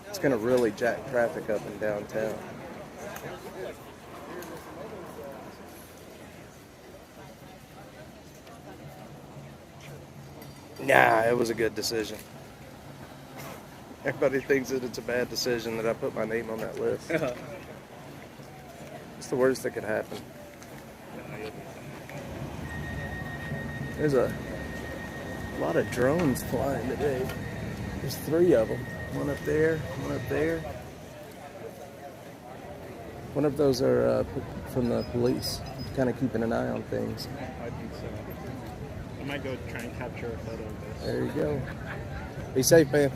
It's going to really jack traffic up in downtown. Nah, it was a good decision. Everybody thinks that it's a bad decision that I put my name on that list. It's the worst that could happen. There's a lot of drones flying today. There's 3 of them. One up there, one up there. One of those are from the police, kind of keeping an eye on things. I think so. I might go try and capture a photo of this. There you go. Be safe, man.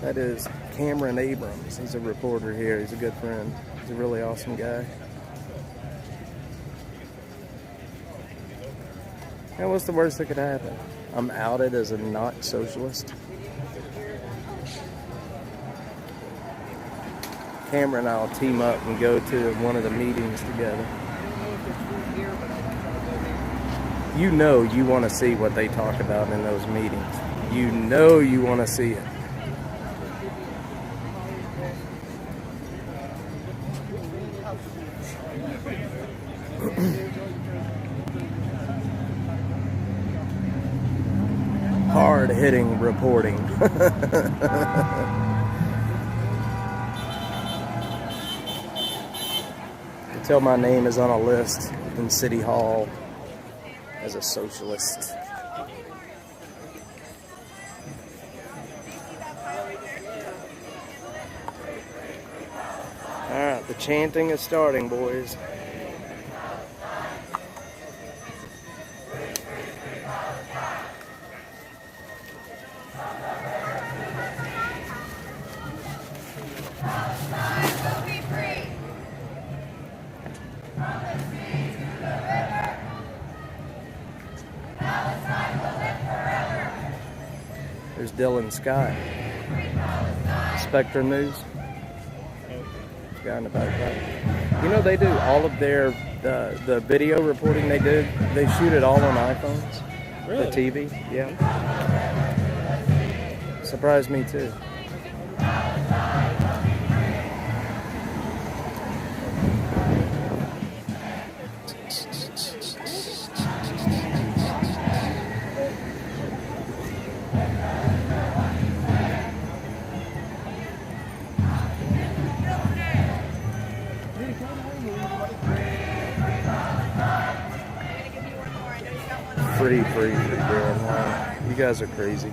That is Cameron Abrams. He's a reporter here. He's a good friend. He's a really awesome guy. And what's the worst that could happen? I'm outed as a not socialist. Cameron and I'll team up and go to one of the meetings together. You know you want to see what they talk about in those meetings. You know you want to see it. Hard-hitting reporting. Until my name is on a list in City Hall as a socialist. Alright, the chanting is starting, boys. There's Dylan Scott. Spectrum News. Guy in the background. You know they do all of their the video reporting they do. They shoot it all on iPhones. Really? The TV, yeah. Surprised me too. Free, man. Wow. You guys are crazy.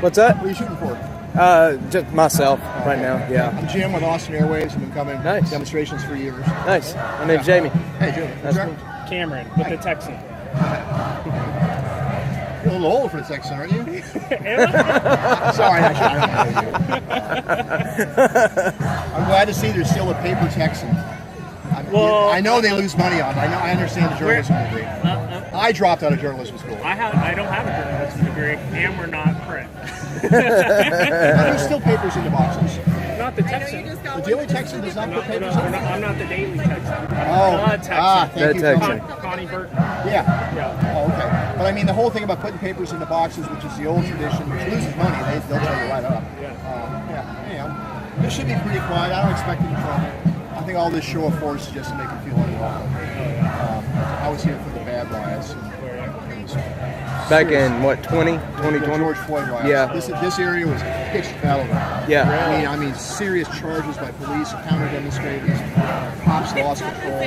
What's that? What are you shooting for? Just myself right now. Yeah. I'm Jim with Austn Airways. I've been coming demonstrations for years. Nice. My name's Jamie. Hey, Jamie. Nice to meet you. Cameron with the Texan. You're a little old for the Texan, aren't you? Sorry, I don't know you. I'm glad to see there's still a paper Texan. I know they lose money on it. I understand the journalism degree. I dropped out of journalism school. I don't have a journalism degree, and we're not print. There's still papers in the boxes. Not the Texan. The Daily Texan does not put papers in. I'm not the Daily Texan. Thank you. Texan. Connie Burton. Yeah. Oh, okay. But I mean, the whole thing about putting papers in the boxes, which is the old tradition, which loses money, they'll tell you right up. Anyhow, this should be pretty quiet. I don't expect any trouble. I think all this show of force is just to make them feel unwelcome. I was here for the bad riots. Back in what, 2020? George Floyd riots. Yeah. This area was pitched battleground. Yeah. I mean, serious charges by police, counter demonstrators, cops lost control.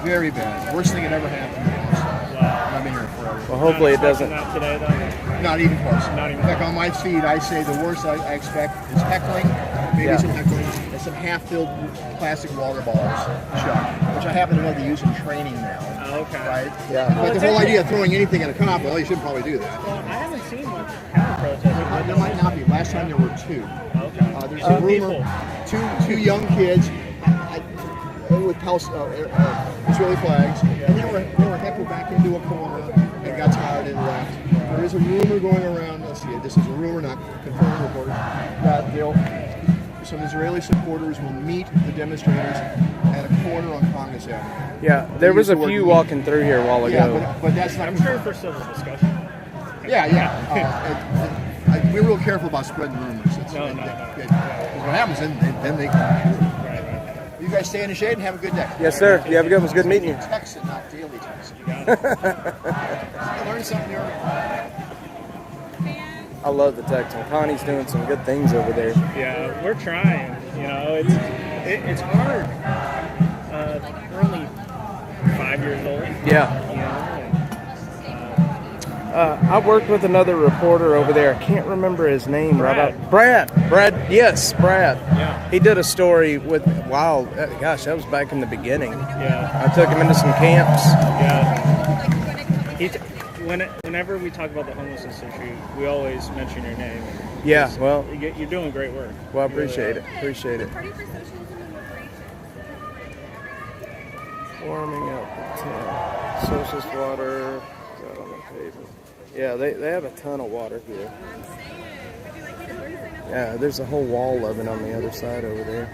Very bad. Worst thing that ever happened in Boston. I've been here forever. Well, hopefully it doesn't. Not today, though. Not even close. Not even in fact, on my feed, I say the worst I expect is heckling, maybe some heckling, and some half-filled plastic water balls shot, which I happen to know they use in training now. Okay. Right? Yeah. But the whole idea of throwing anything at a cop, well, you should probably do that. Well, I haven't seen much counter protest. There might not be. Last time there were two. Okay. There's a rumor, two young kids with Israeli flags, and they were heckled back into a corner and got tired and left. There is a rumor going around. Let's see, this is a rumor, not confirmed reported, that some Israeli supporters will meet the demonstrators at a corner on Congress Avenue. Yeah, there was a few walking through here a while ago. Yeah, but that's not. I'm sure for civil discussion. Yeah. We're real careful about spreading rumors. Because what happens, then they come. You guys stay in the shade and have a good day. Yes, sir. You have a good one. It was good meeting you. Texan, not Daily Texan. You learn something new. I love the Texan. Connie's doing some good things over there. Yeah, we're trying. It's hard. We're only 5 years old. Yeah. I worked with another reporter over there. I can't remember his name. Brad. Yes, Brad. Yeah. He did a story with, gosh, that was back in the beginning. Yeah. I took him into some camps. Yeah. Whenever we talk about the homelessness issue, we always mention your name. Yeah, well. You're doing great work. Well, I appreciate it. Warming up the tent. Socialist water. Yeah, they have a ton of water here. Yeah, there's a whole wall of it on the other side over there.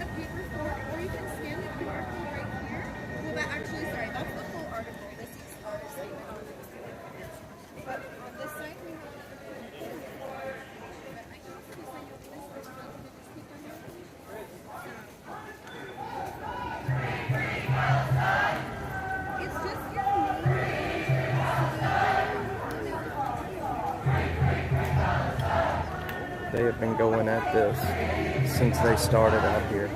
They have been going at this since they started out here.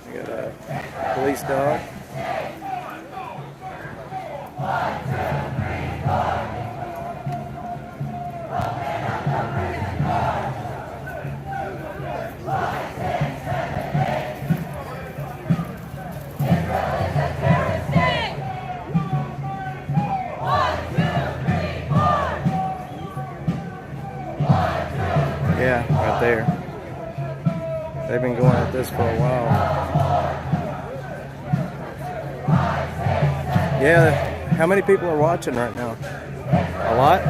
We got a police dog. They've been going at this for a while. Yeah, how many people are watching right now? A lot?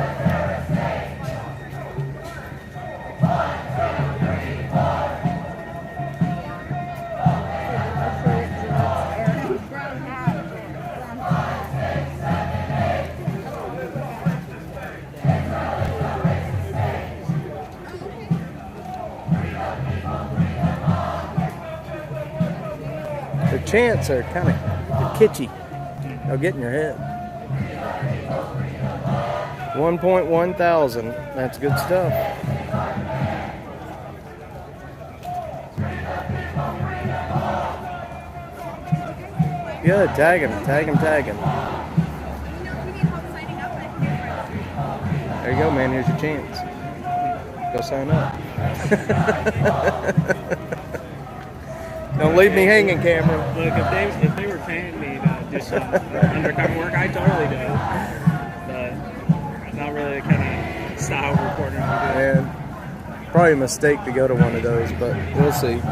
The chants are kind of kitschy. They'll get in your head. 1.1 thousand. That's good stuff. Good. Tag him. Tag him. Tag him. There you go, man. Here's your chance. Go sign up. Don't leave me hanging, camera. Look, if they were paying me to do some undercover work, I'd totally do it. But not really the kind of style reporting we do. And probably a mistake to go to one of those, but we'll see.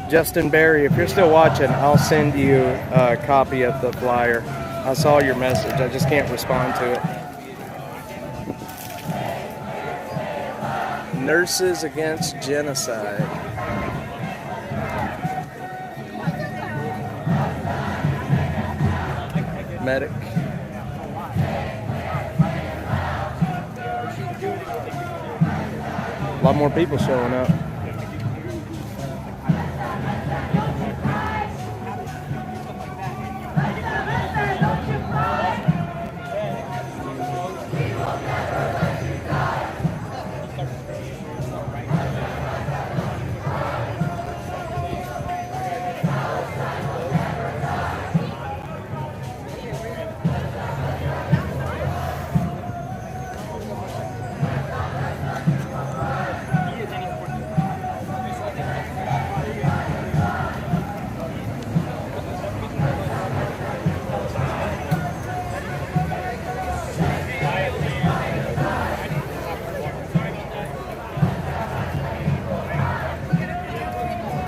Justin Barry, if you're still watching, I'll send you a copy of the flyer. I saw your message. I just can't respond to it. Nurses Against Genocide. Medic. A lot more people showing up.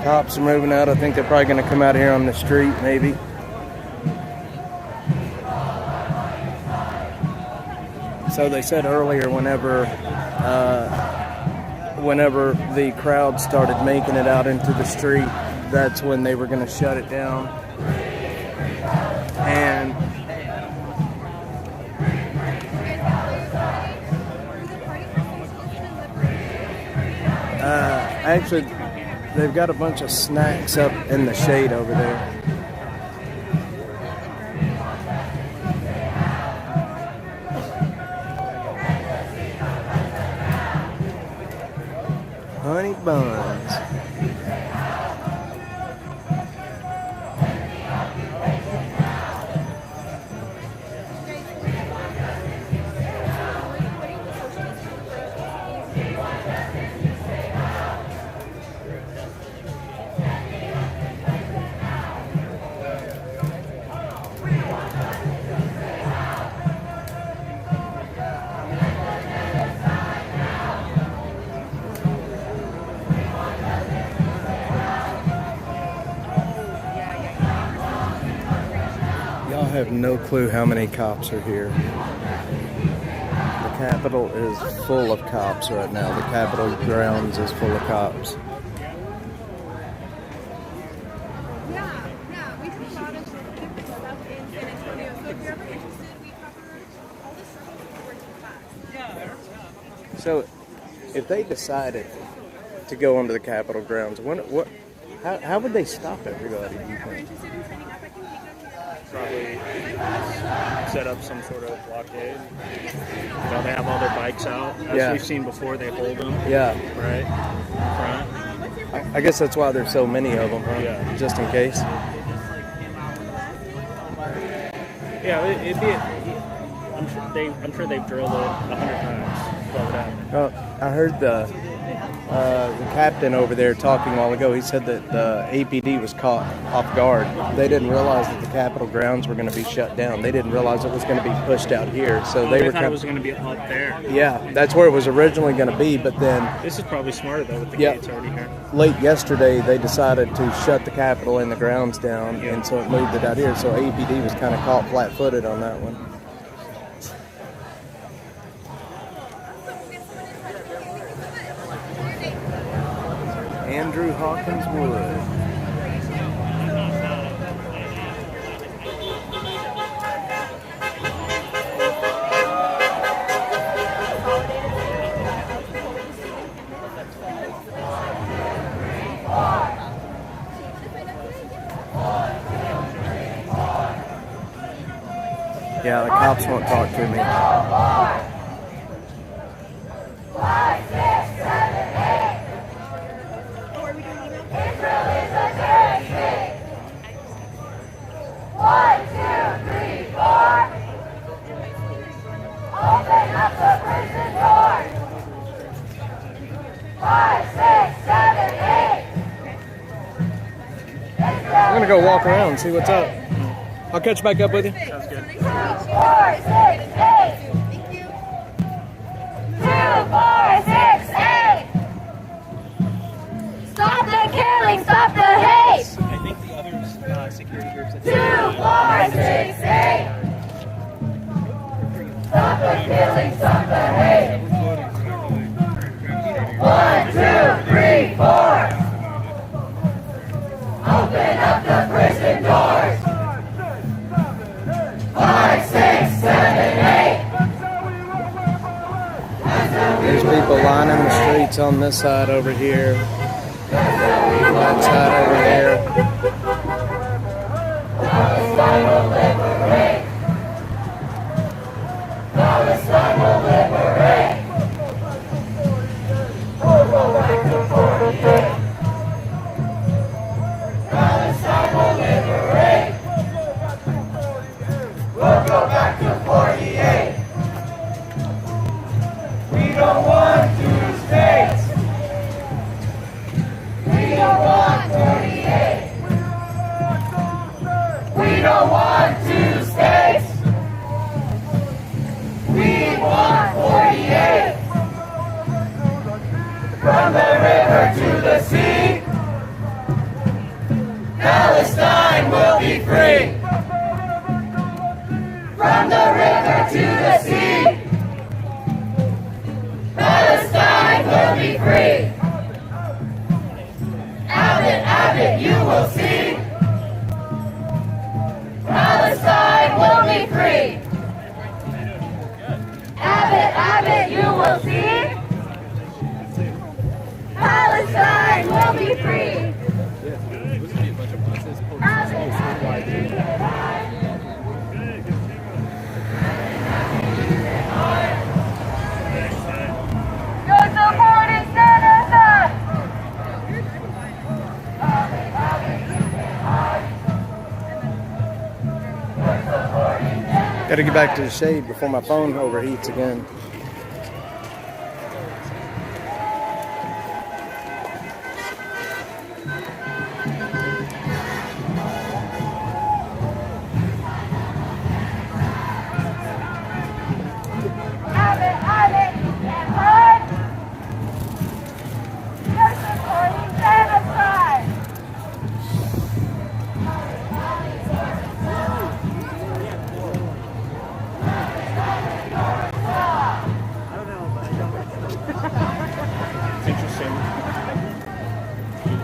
Cops are moving out. I think they're probably going to come out here on the street, maybe. So they said earlier, whenever the crowd started making it out into the street, that's when they were going to shut it down. And actually, they've got a bunch of snacks up in the shade over there. Honey buns. I have no clue how many cops are here. The Capitol is full of cops right now. The Capitol grounds is full of cops. Yeah, we do a lot of different stuff in San Antonio. So if you're ever interested, we cover all this stuff in the working class. So, if they decided to go onto the Capitol grounds, how would they stop everybody? Do you think? Probably set up some sort of blockade. You know, they have all their bikes out. As we've seen before, they hold them. Yeah. Right? Front. I guess that's why there's so many of them, huh? Yeah. Just in case. Yeah, it'd be. I'm sure they've drilled it 100 times. I heard the captain over there talking a while ago. He said that the APD was caught off guard. They didn't realize that the Capitol grounds were going to be shut down. They didn't realize it was going to be pushed out here. So They thought it was going to be up there. Yeah, that's where it was originally going to be. But then This is probably smarter though with the gates already here. late yesterday, they decided to shut the Capitol and the grounds down, and so it moved it out here. So APD was kind of caught flat-footed on that one. Andrew Hawkins Wood. Yeah, the cops won't talk to me. 5, 6, 7, 8. Israel is a terrorist state. 1, 2, 3, 4. Open up the prison doors. 5, 6, 7, 8. I'm gonna go walk around and see what's up. I'll catch back up with you. Sounds good. 2, 4, 6, 8. 2, 4, 6, 8. Stop the killing, stop the hate. I think the other security groups that 2, 4, 6, 8. Stop the killing, stop the hate. 1, 2, 3, 4. Open up the prison doors. 5, 6, 7, 8. There's people lining the streets on this side over here. That side over there. Palestine will liberate. Palestine will liberate. We'll go back to 48. Palestine will liberate. We'll go back to 48. We don't want 2 states. We don't want 48. We don't want 2 states. We want 48. From the river to the sea, Palestine will be free. From the river to the sea, Palestine will be free. Abbott, you will see. Palestine will be free. Abbott, you will see. Palestine will be free. You're supporting genocide. Gotta get back to the shade before my phone overheats again. Abbott, you can't hide. You're supporting genocide.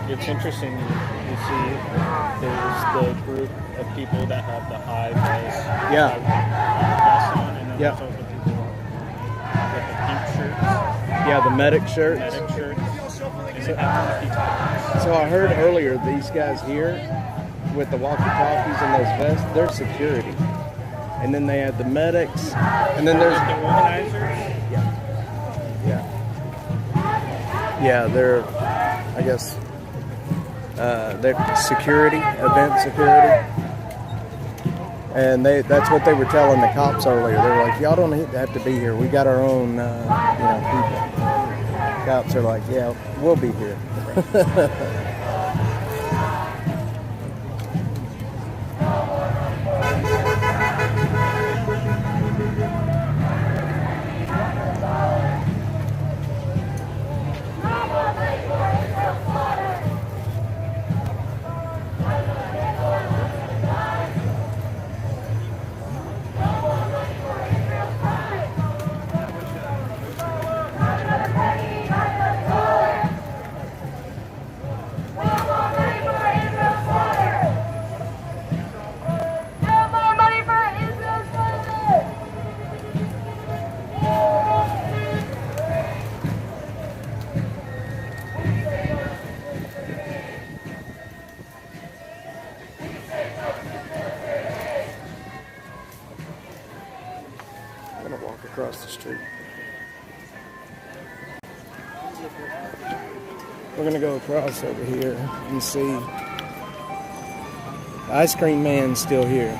It's interesting you see there's the group of people that have the high vis vests on, and then there's also people with the pink shirts. Yeah, the medic shirts. Medic shirts. And they have the walkie-talkies. So I heard earlier these guys here with the walkie-talkies and those vests, they're security. And then they have the medics, and then there's the organizers. Yeah, they're, I guess, they're security, event security. And that's what they were telling the cops earlier. They were like, y'all don't have to be here. We got our own, people. cops are like, yeah, we'll be here. I'm gonna walk across the street. We're gonna go across over here and see. The ice cream man's still here.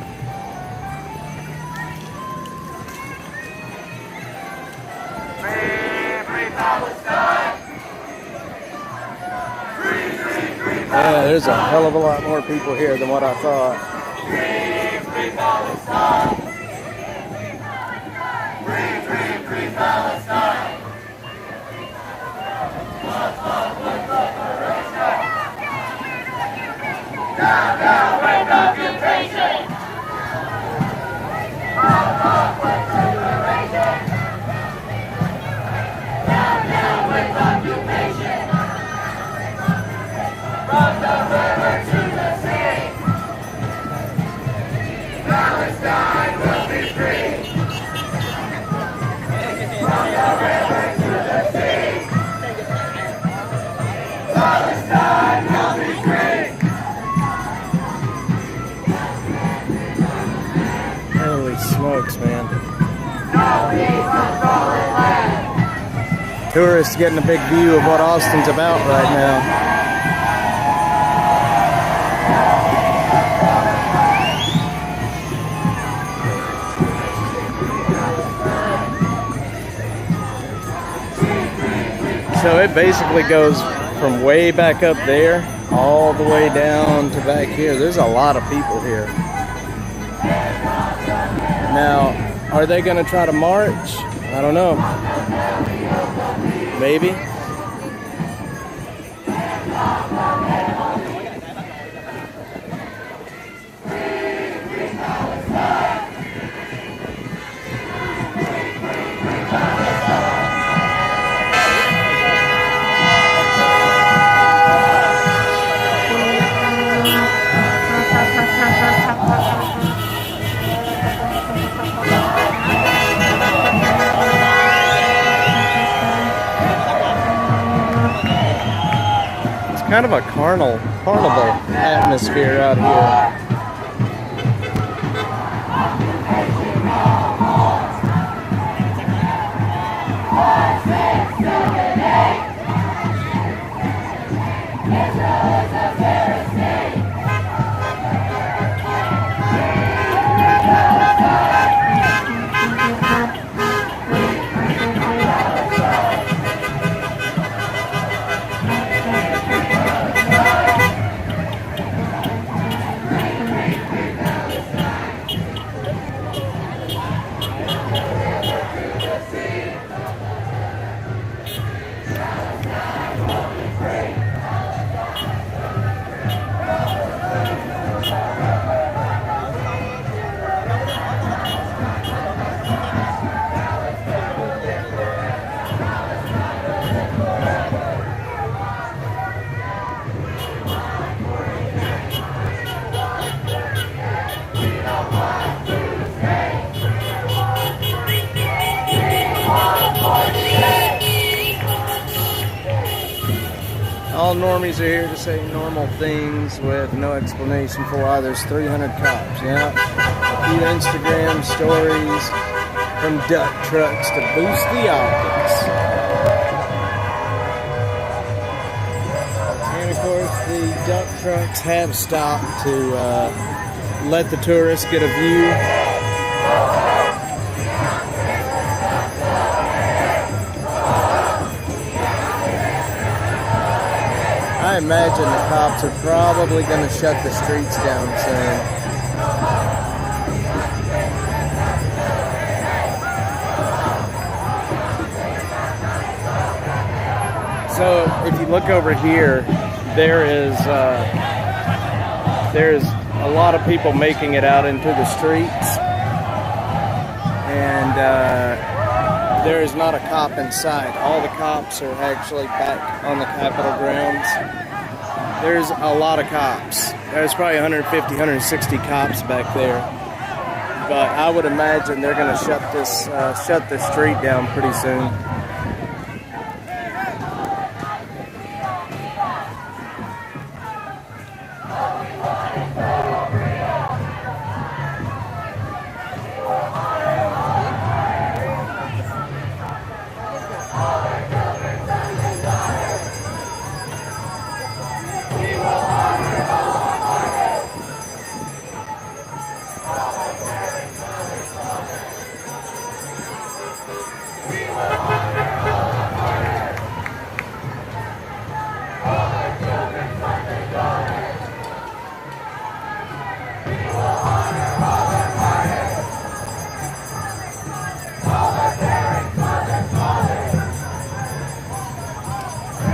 Yeah, there's a hell of a lot more people here than what I thought. Free Palestine! Free Palestine! Down, down with occupation! Up, up with liberation! Down, down with occupation! From the river to the sea! Palestine will be free! From the river to the sea! Palestine will be free! Holy smokes, man. No peace on stolen land! Tourists getting a big view of what Austin's about right now. So it basically goes from way back up there all the way down to back here. There's a lot of people here. Now, are they going to try to march? I don't know. Maybe. Kind of a carnival atmosphere out here. All normies are here to say normal things with no explanation for why there's 300 cops. Yeah, a few Instagram stories from duck trucks to boost the optics. And of course, the duck trucks have stopped to let the tourists get a view. I imagine the cops are probably going to shut the streets down soon. So if you look over here, there's a lot of people making it out into the streets, and there is not a cop in sight. All the cops are actually back on the Capitol grounds. There's a lot of cops. There's probably 150, 160 cops back there. But I would imagine they're going to shut the street down pretty soon.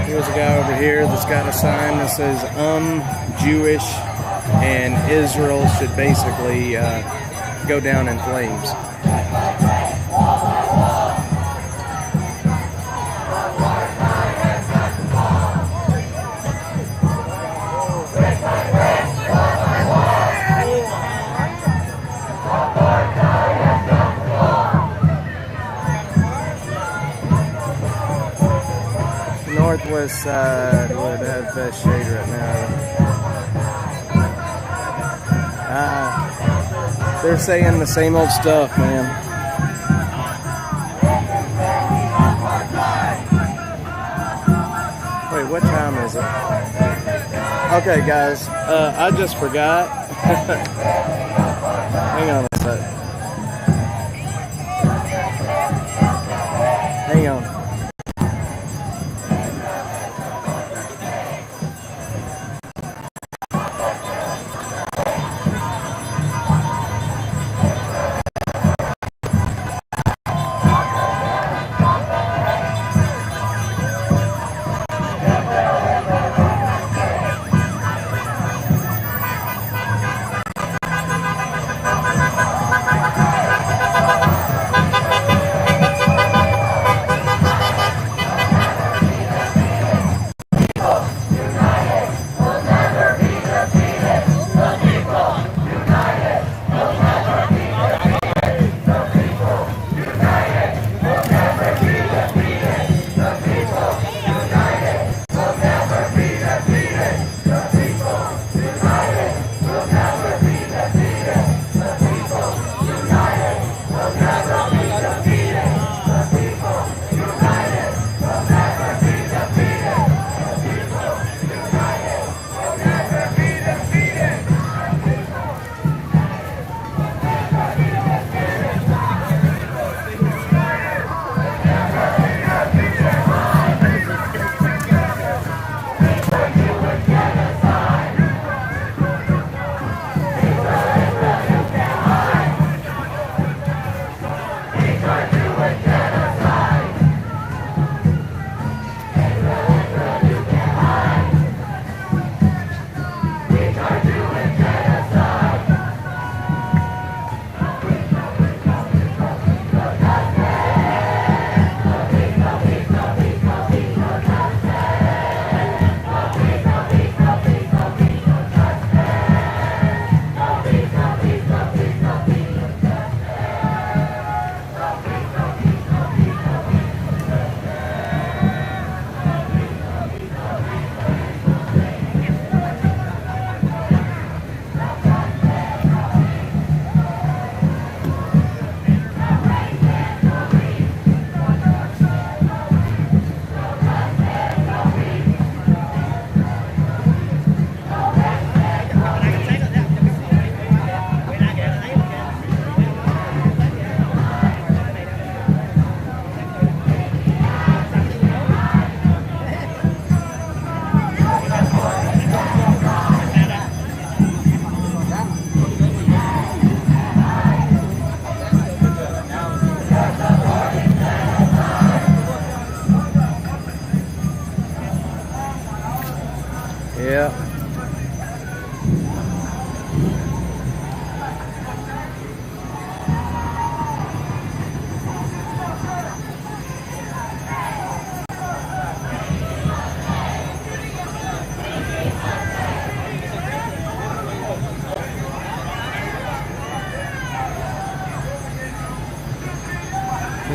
Here's a guy over here that's got a sign that says Jewish, and Israel should basically go down in flames. Northwest side would have best shade right now. They're saying the same old stuff, man. Wait, what time is it? Okay, guys, I just forgot. Hang on a sec. Hang on.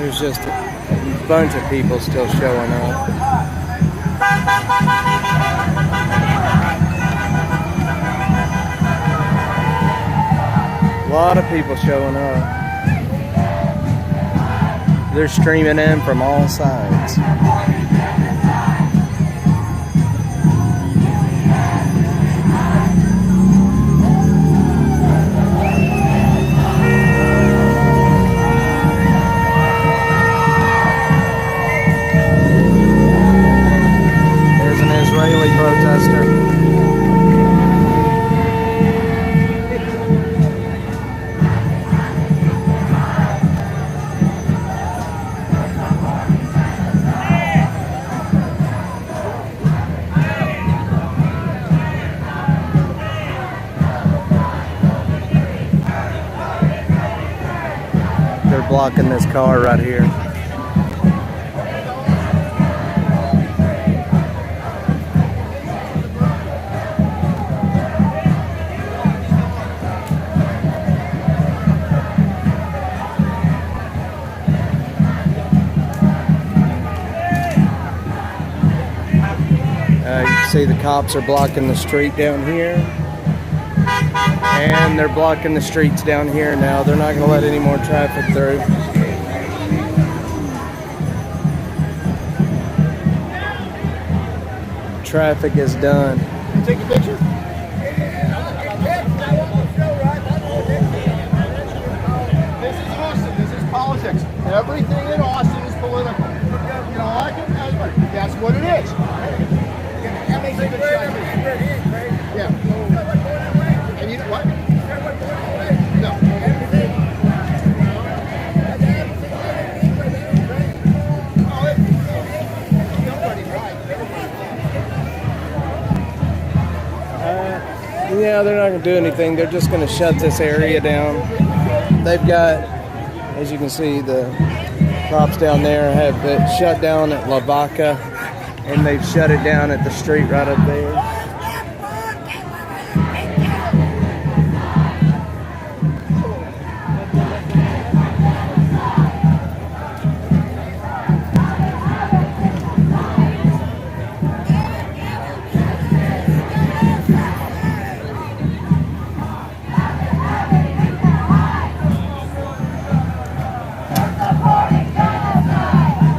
There's just a bunch of people still showing up. A lot of people showing up. They're streaming in from all sides. There's an Israeli protester. Blocking this car right here. You can see the cops are blocking the street down here. And they're blocking the streets down here now. They're not going to let any more traffic through. Traffic is done. Take a picture? This is Austin. This is politics. Everything in Austin is political. You know, like it, that's what it is. That makes a good shot. Yeah. And you know what? No. Yeah, they're not going to do anything. They're just going to shut this area down. They've got, as you can see, the cops down there have it shut down at La Vaca, and they've shut it down at the street right up there.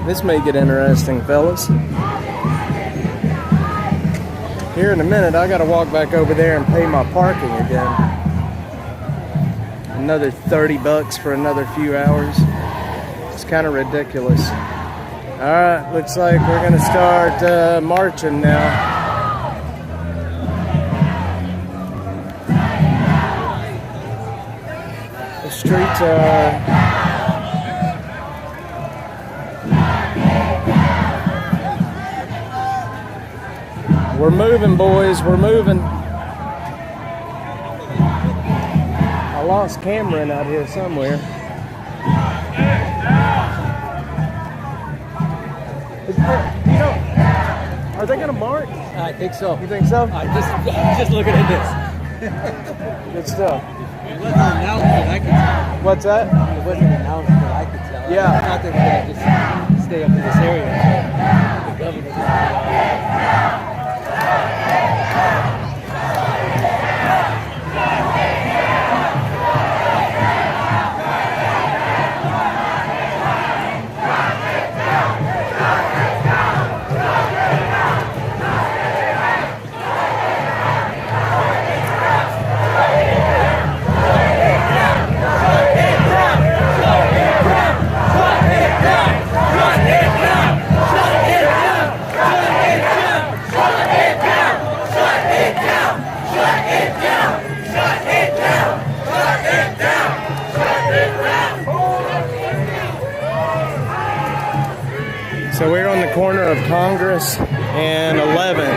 This may get interesting, fellas. Here in a minute, I gotta walk back over there and pay my parking again. Another $30 for another few hours. It's kind of ridiculous. All right, looks like we're gonna start marching now. The streets are... We're moving, boys. We're moving. I lost Cameron out here somewhere. You know, are they going to march? I think so. You think so? Just looking at this. Good stuff. It wasn't announced that I could tell. What's that? It wasn't announced that I could tell. Yeah. I thought they were going to just stay up in this area until the governor. So we're on the corner of Congress and 11th.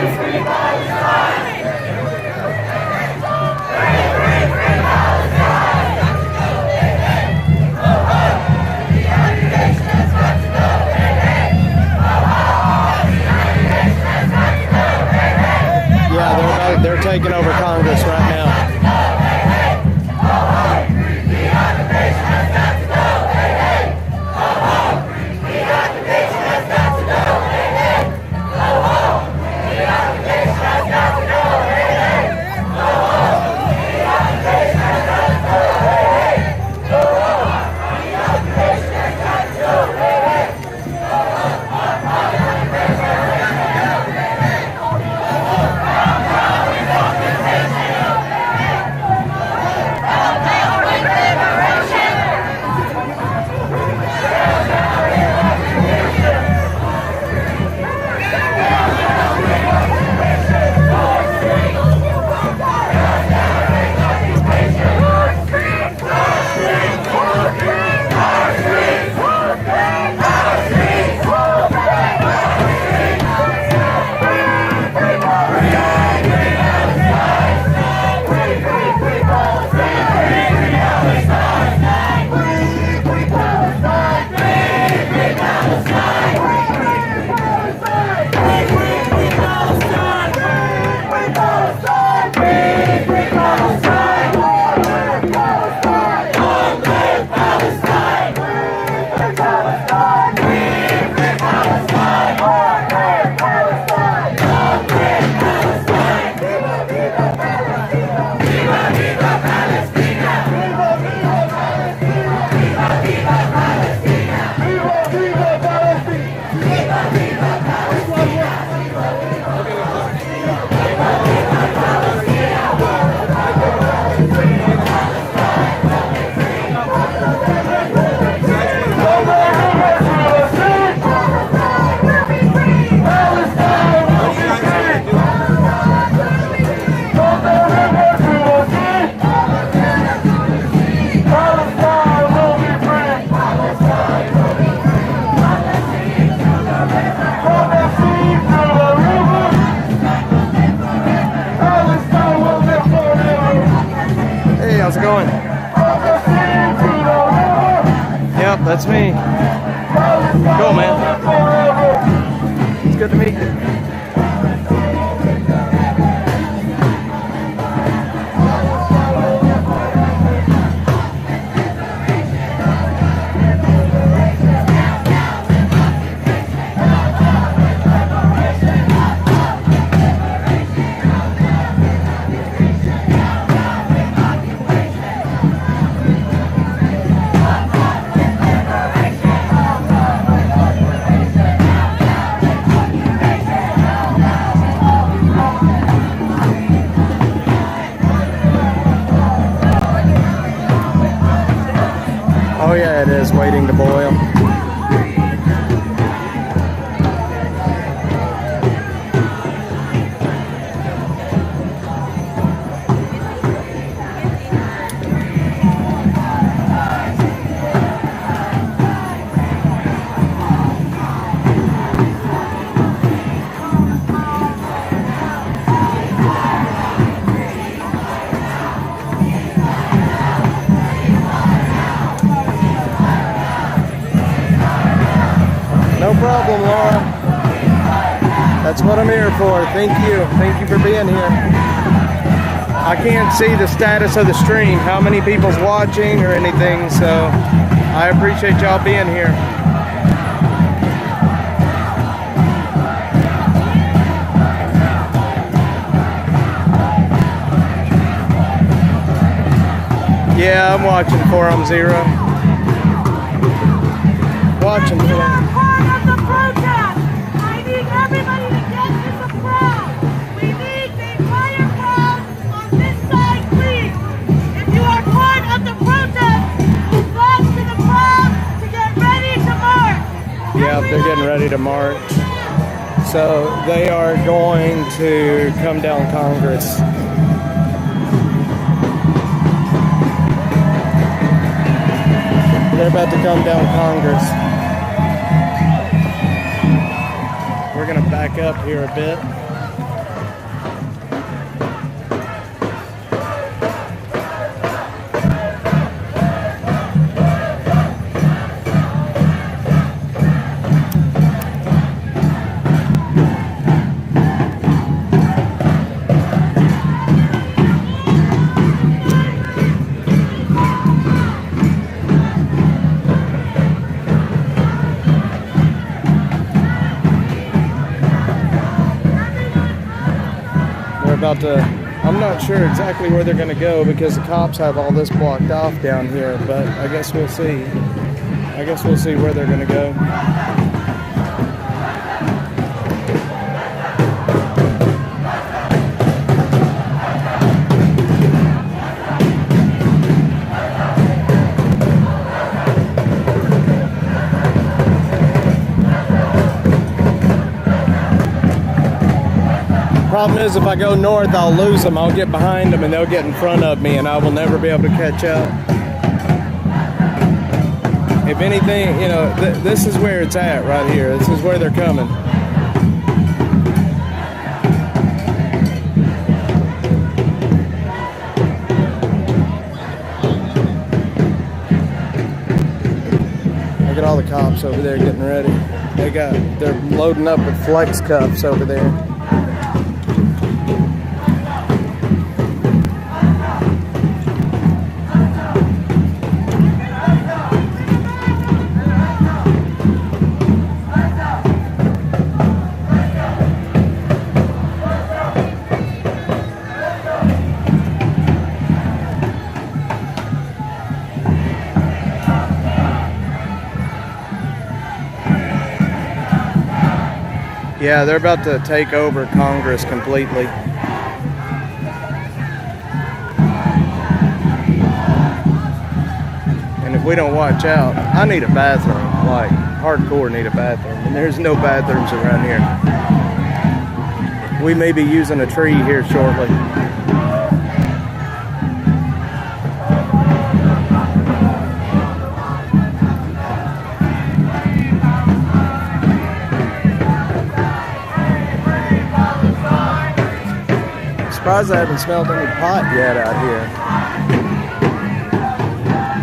Yeah, they're taking over Congress right now. That's me. Cool, man. It's good to meet you. Oh yeah, it is waiting to boil. No problem, Laura. That's what I'm here for. Thank you. Thank you for being here. I can't see the status of the stream, how many people's watching or anything, so I appreciate y'all being here. Yeah, I'm watching Forum Zero. Watching Forum. Everybody to get to the crowd. We need the entire crowd on this side, please. If you are part of the protest, move back to the crowd to get ready to march. Yeah, they're getting ready to march. So they are going to come down Congress. They're about to come down Congress. We're going to back up here a bit. About to, I'm not sure exactly where they're going to go because the cops have all this blocked off down here, but I guess we'll see. I guess we'll see where they're going to go. Problem is, if I go north, I'll lose them. I'll get behind them and they'll get in front of me and I will never be able to catch up. If anything, you know, this is where it's at right here. This is where they're coming. Look at all the cops over there getting ready. They're loading up with flex cuffs over there. Yeah, they're about to take over Congress completely. And if we don't watch out, I need a bathroom, like hardcore need a bathroom, and there's no bathrooms around here. We may be using a tree here shortly. Surprised I haven't smelled any pot yet out here.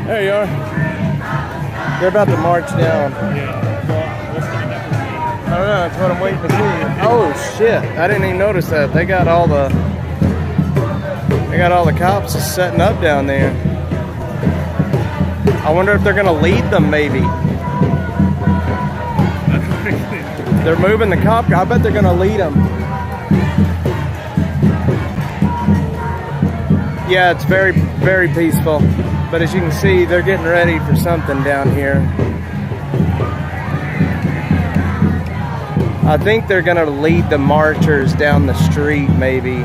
There you are. They're about to march down. Yeah. Well, what's going to happen? I don't know. That's what I'm waiting to see. Oh shit! I didn't even notice that. They got all the cops setting up down there. I wonder if they're gonna lead them. Maybe they're moving the cop. I bet they're gonna lead them. Yeah, it's very, very peaceful. But as you can see, they're getting ready for something down here. I think they're gonna lead the marchers down the street, maybe.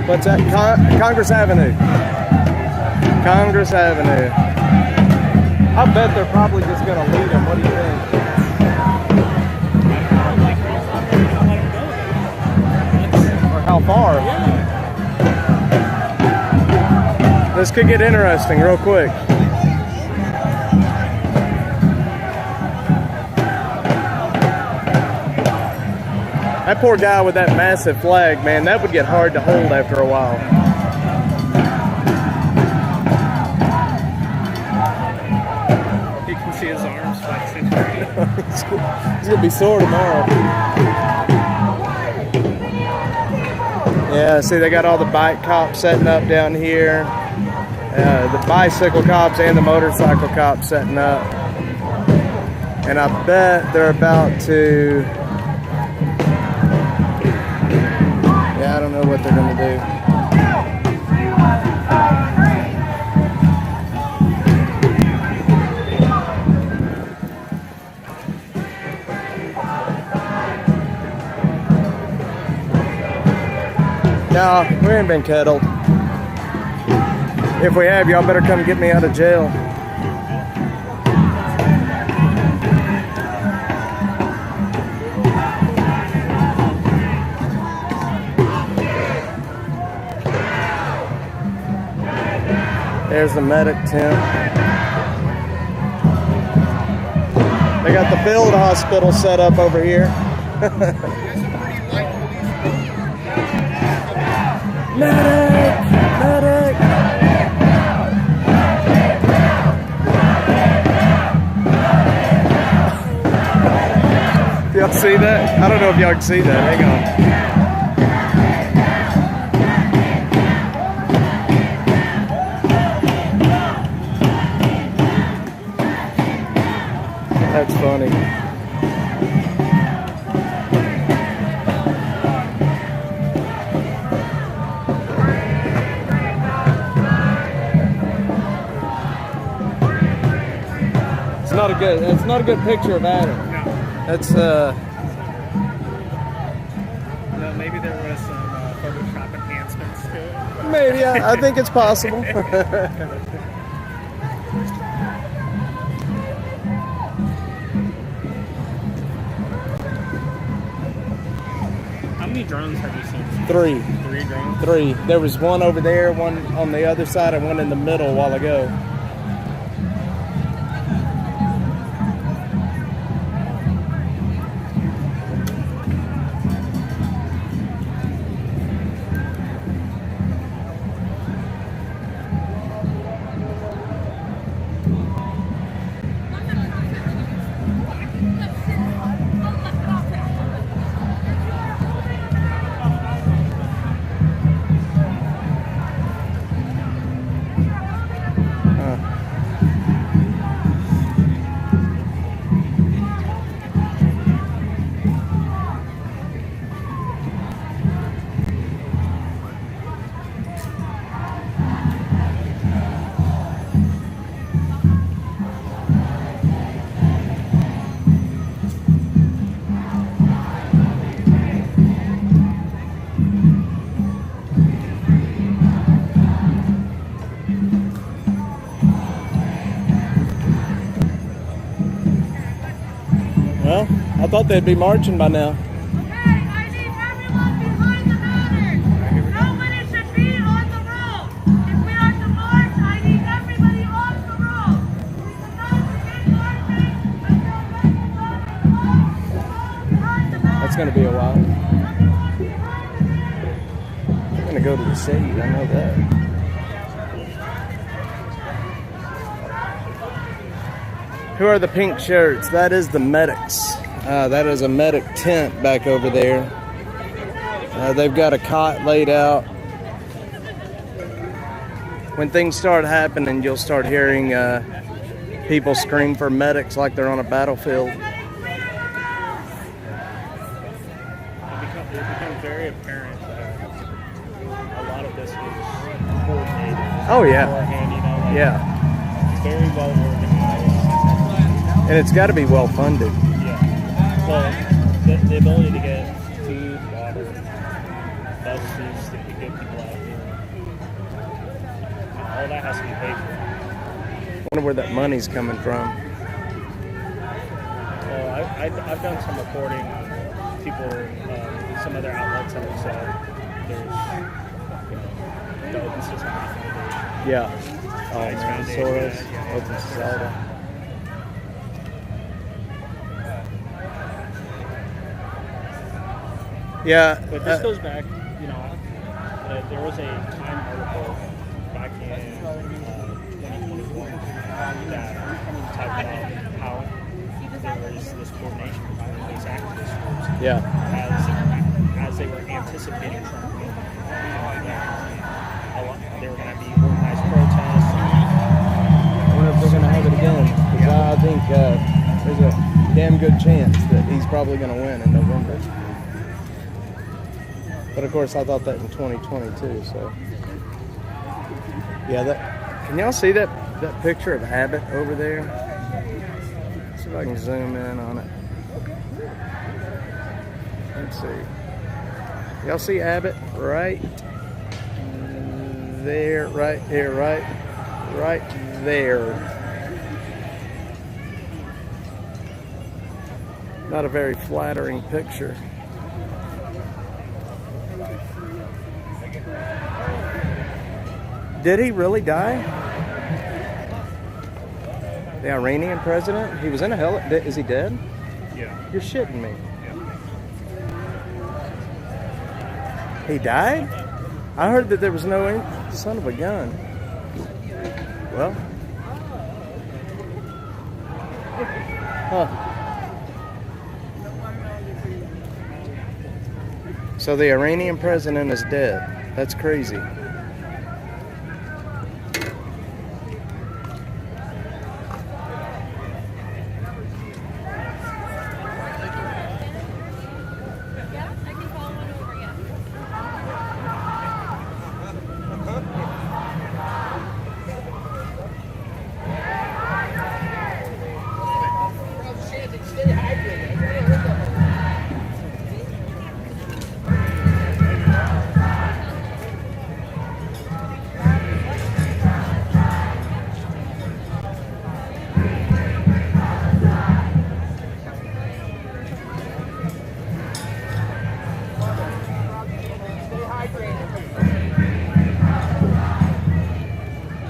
What's that? Congress Avenue. Congress Avenue. I bet they're probably just gonna lead them. What do you think? Or how far? This could get interesting real quick. That poor guy with that massive flag, man, that would get hard to hold after a while. You can see his arms flexing. He's gonna be sore tomorrow. Yeah, see, they got all the bike cops setting up down here. The bicycle cops and the motorcycle cops setting up. And I bet they're about to... Yeah, I don't know what they're gonna do. No, we ain't been kettled. If we have, y'all better come get me out of jail. There's the medic tent. They got the field hospital set up over here. Medic! Medic! Y'all see that? I don't know if y'all can see that. Hang on. That's funny. It's not a good picture of Adam. No. That's No, maybe there was some Photoshop enhancements to it. maybe I think it's possible. How many drones have you seen? 3. 3 drones? 3. There was one over there, one on the other side, and one in the middle a while ago. Well, I thought they'd be marching by now. Okay, I need everyone behind the banner. Nobody should be on the road. If we are to march, I need everybody off the road. We cannot begin marching until everyone is off the road behind the banner. That's going to be a while. Everyone behind the go to the city. I know that. Who are the pink shirts? That is the medics. That is a medic tent back over there. They've got a cot laid out. When things start happening, you'll start hearing people scream for medics like they're on a battlefield. It becomes very apparent that a lot of this is coordinated. Oh, yeah. Beforehand, you know, like, Yeah. it's very well organized. And it's got to be well funded. Yeah. Well, the ability to get food, water, buses to get people out here, all that has to be paid for. I wonder where that money's coming from. Well, I've done some reporting on people, some other outlets that have said there's, the Open Society Foundation. Yeah. Oh, Science man. Foundation, Soros, yeah. Open Society. Yeah. But this goes back, there was a Time article back in 2021 that talked about how there was this coordination between these activist groups as they were anticipating Trump winning. There were going to be organized protests. I wonder if they're going to have it again. Because I think there's a damn good chance that he's probably going to win in November. But of course, I thought that in 2022. So, yeah, that. Can y'all see that picture of Abbott over there? Let's see if I can zoom in on it. Let's see. Y'all see Abbott right there, right here, right there. Not a very flattering picture. Did he really die? The Iranian president? He was in a is he dead? Yeah. You're shitting me. Yeah. He died? I heard that there was no son of a gun. Well. Huh. So the Iranian president is dead. That's crazy.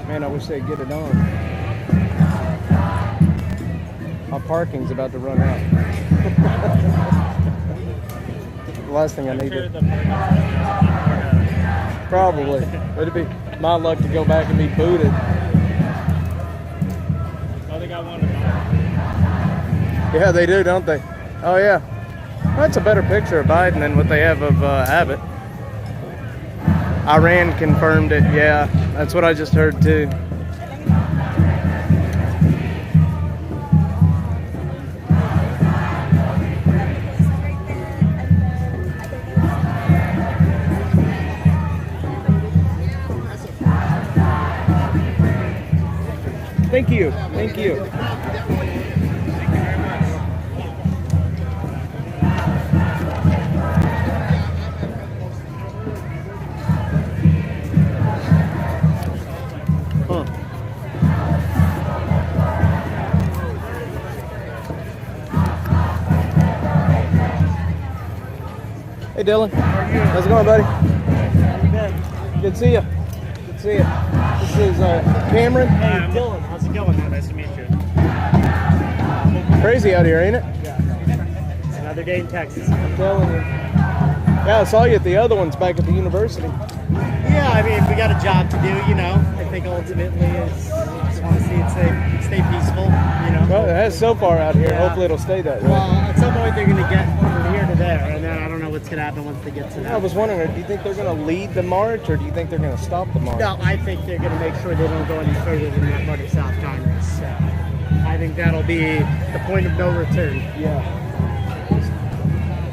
Man, I wish they'd get it on. My parking's about to run out. The last thing I need to... Probably. It'd be my luck to go back and be booted. Oh, they got one tomorrow. Yeah, they do, don't they? Oh, yeah. That's a better picture of Biden than what they have of Abbott. Iran confirmed it, yeah. That's what I just heard, too. Thank you. Thank you. Hey Dylan, how's it going, buddy? Good to see you. Good to see you. This is Cameron. Hey, Dylan, how's it going? Nice to meet you. Crazy out here, ain't it? Yeah. It's another day in Texas. I'm telling you. Yeah, I saw you at the other ones back at the university. Yeah, I mean, we got a job to do, you know. I think ultimately is just want to see it stay peaceful, you know. Well, it has so far out here. Yeah. Hopefully it'll stay that way. Well, at some point they're going to get from here to there, and then I don't know what's going to happen once they get to that. I was wondering, do you think they're going to lead the march, or do you think they're going to stop the march? No, I think they're going to make sure they don't go any further than that part of South Congress. So I think that'll be the point of no return. Yeah.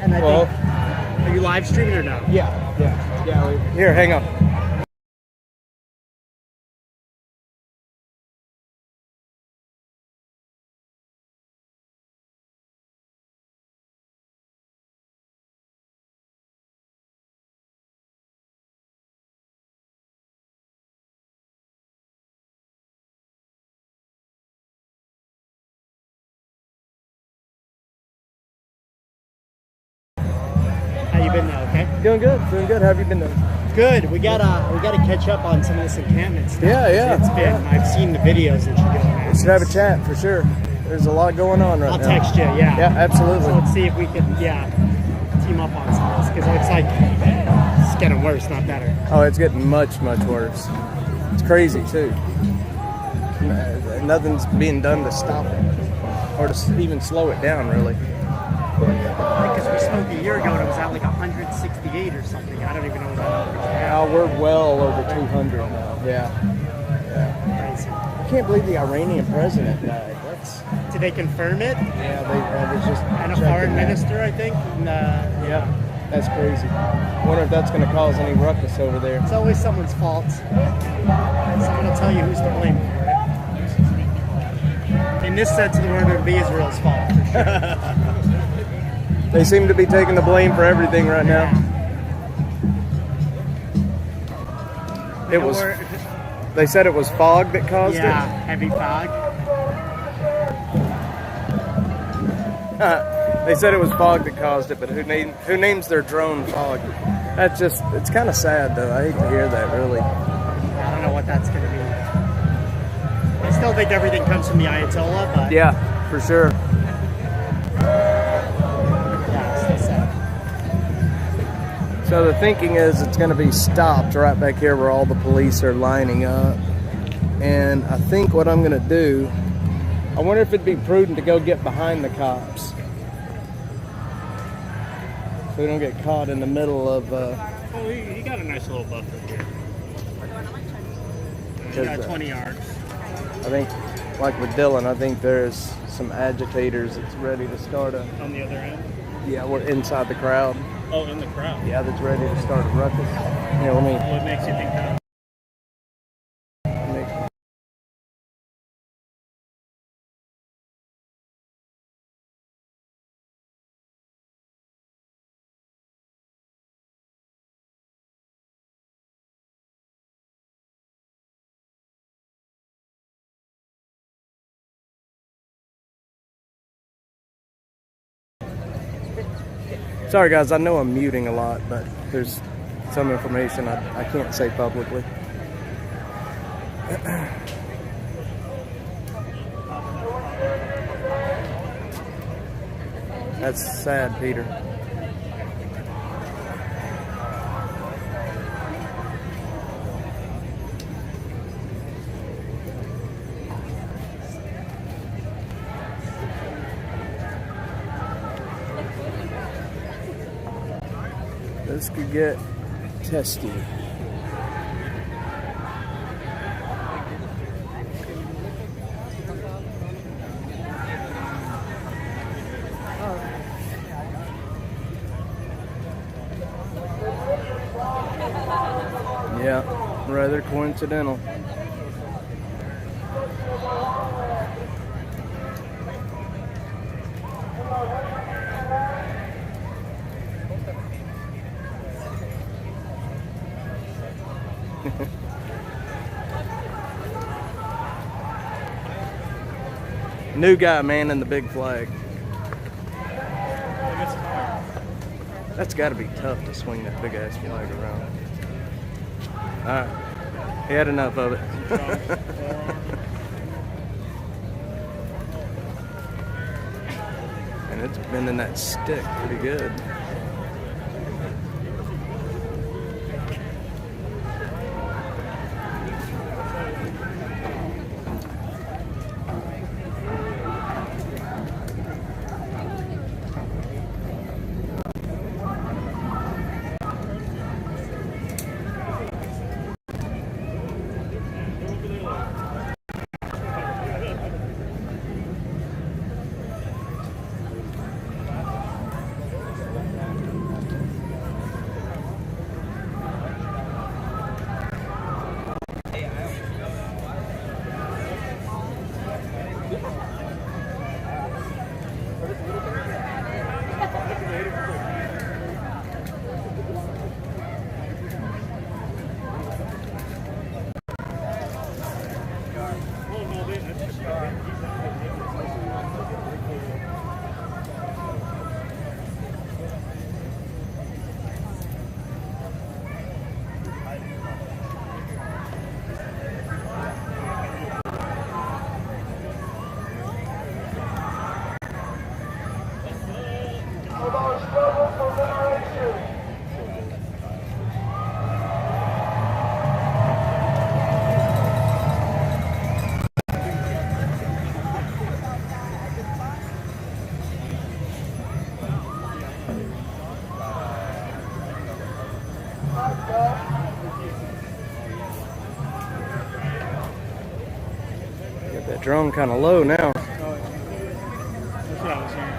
And I think, are you live streaming or no? Yeah. Here, hang on. How you been though? Okay. Doing good. How have you been doing? Good. We gotta catch up on some of this encampment stuff. Yeah. It's been. I've seen the videos that you're doing. We should have a chat for sure. There's a lot going on right now. I'll text you. Yeah. Yeah, absolutely. So let's see if we can team up on some of this, because it looks like it's getting worse, not better. Oh, it's getting much worse. It's crazy too. Nothing's being done to stop it, or to even slow it down, really. Because we spoke a year ago and it was at like 168 or something. I don't even know what that number is. Now we're well over 200 now. Yeah. Crazy. I can't believe the Iranian president died. Did they confirm it? Yeah, I was just and a checking foreign that. minister, I think. And, Yeah, that's crazy. I wonder if that's going to cause any ruckus over there. It's always someone's fault. Someone will tell you who's to blame for it. In this sense of the word, it would be Israel's fault. For sure. They seem to be taking the blame for everything right now. It was. They said it was fog that caused it. Yeah, heavy fog. They said it was fog that caused it, but who names their drone fog? It's kind of sad though. I hate to hear that, really. I don't know what that's going to be. I still think everything comes from the Ayatollah, but yeah, for sure. So the thinking is it's going to be stopped right back here where all the police are lining up. And I think what I'm going to do, I wonder if it'd be prudent to go get behind the cops, so we don't get caught in the middle of... Oh, you got a nice little buffer here. You got 20 yards. I think, like with Dylan, I think there's some agitators that's ready to start a... On the other end? Yeah, we're inside the crowd. Oh, in the crowd? Yeah, that's ready to start a ruckus. Yeah, let me... What makes you think that? Sorry guys, I know I'm muting a lot, but there's some information I can't say publicly. That's sad, Peter. This could get testy. Yeah, rather coincidental. New guy manning the big flag. That's got to be tough to swing that big ass flag around. Alright, he had enough of it. And it's bending that stick pretty good. drone kind of low now. That's what I was hearing.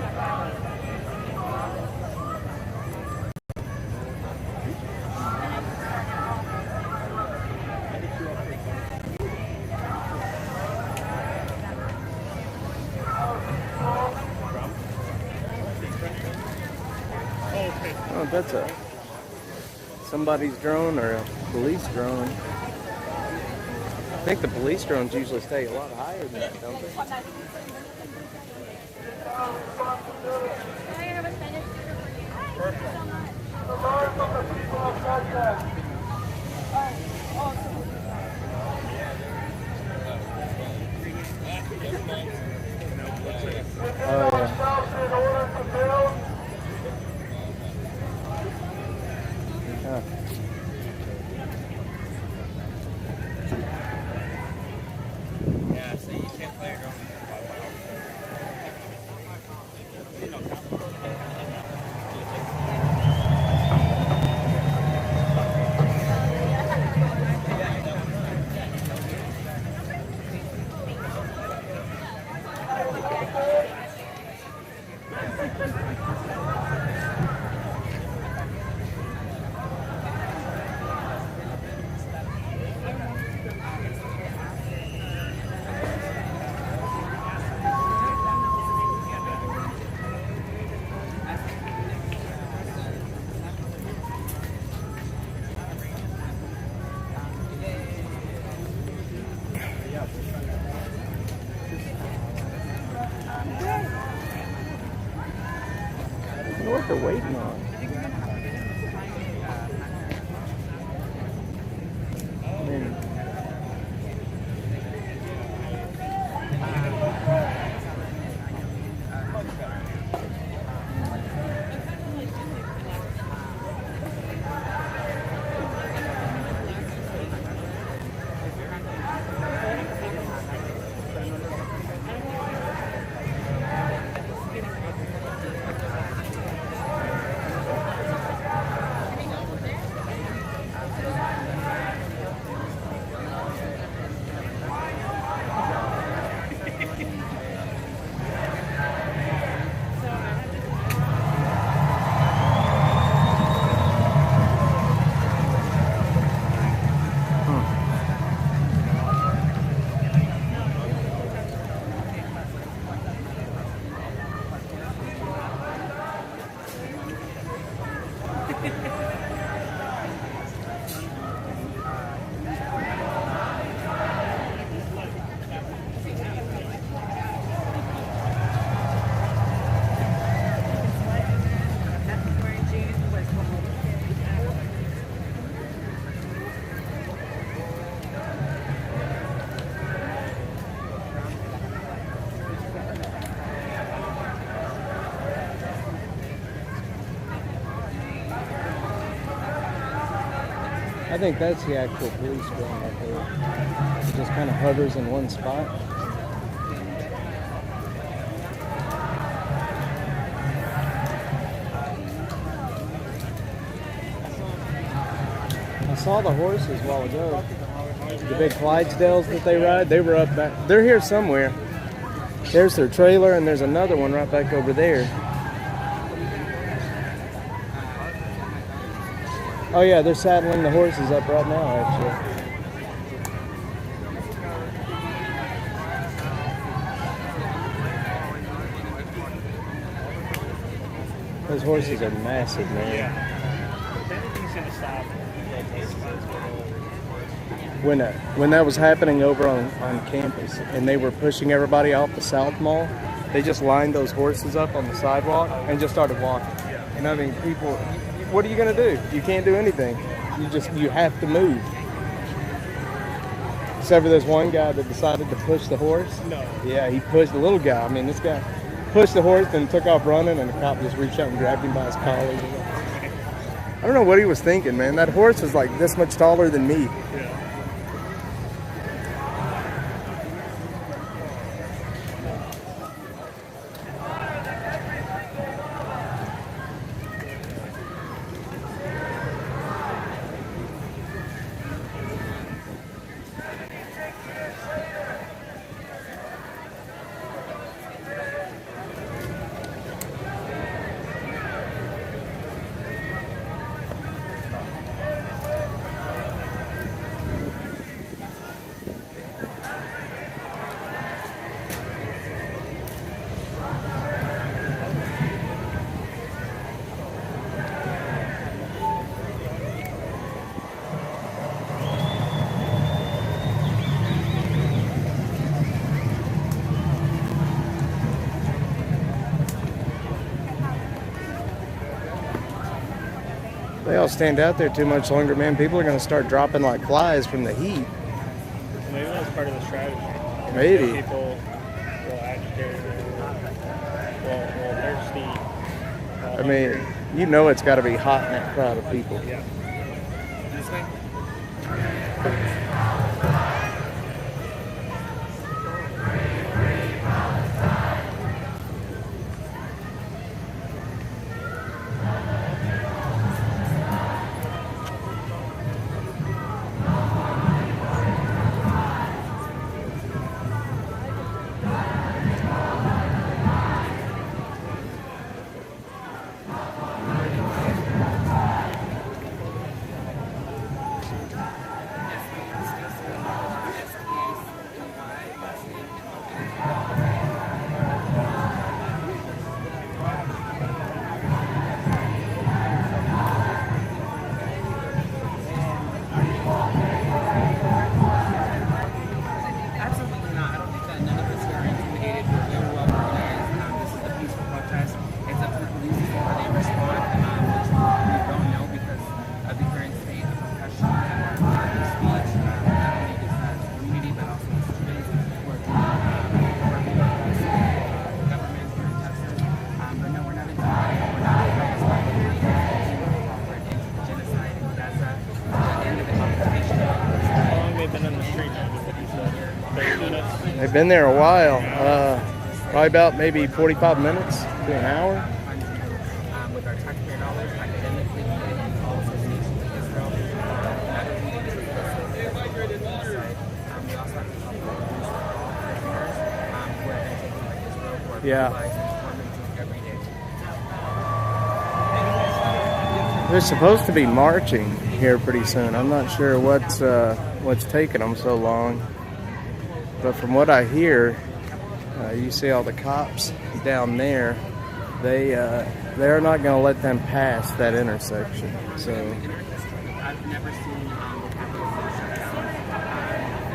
Oh, that's somebody's drone or a police drone. I think the police drones usually stay a lot higher than that, don't they? Oh, yeah. Huh. Yeah, so you can't play your I wonder what they're waiting on. I mean, I think that's the actual police drone right there. It just kind of hovers in one spot. I saw the horses a while ago. The big Clydesdales that they ride, they were up back. They're here somewhere. There's their trailer, and there's another one right back over there. Oh yeah, they're saddling the horses up right now, actually. Those horses are massive, man. Yeah. If anything's gonna stop When that was happening over on campus, and they were pushing everybody off the South Mall, they just lined those horses up on the sidewalk and just started walking. And I mean, people, what are you gonna do? You can't do anything. You have to move. Except for this one guy that decided to push the horse. No. Yeah, he pushed the little guy. I mean, this guy pushed the horse and took off running, and the cop just reached out and grabbed him by his collar. I don't know what he was thinking, man. That horse was like this much taller than me. Yeah. y'all stand out there too much longer, man, people are going to start dropping like flies from the heat. Maybe that's part of the strategy. Maybe. People will agitate, will thirsty. I mean, you know it's got to be hot in that crowd of people. Yeah. This way? Absolutely not. I don't think that none of us are intimidated. We're very well organized. This is a peaceful protest. It's up to the police to see how they respond, which we don't know because of the current state of repression and speech. Not only just the community, but also the students who are working with the government here in Texas. But no, we're not intimidated. We're not afraid. We're forward into the genocide in Gaza, the end of the occupation. How long have they been in the street now? 30 minutes? They've been there a while. Probably about maybe 45 minutes to an hour. With our taxpayer dollars, academically, and all associations with Israel, not only to get the genocide, we also have to help the prisoners who have been taken by Israel, who are brutalized and tormented every day. They're supposed to be marching here pretty soon. I'm not sure what's taking them so long. But from what I hear, you see all the cops down there. They're not going to let them pass that intersection. So I've never seen the Capitol shut down,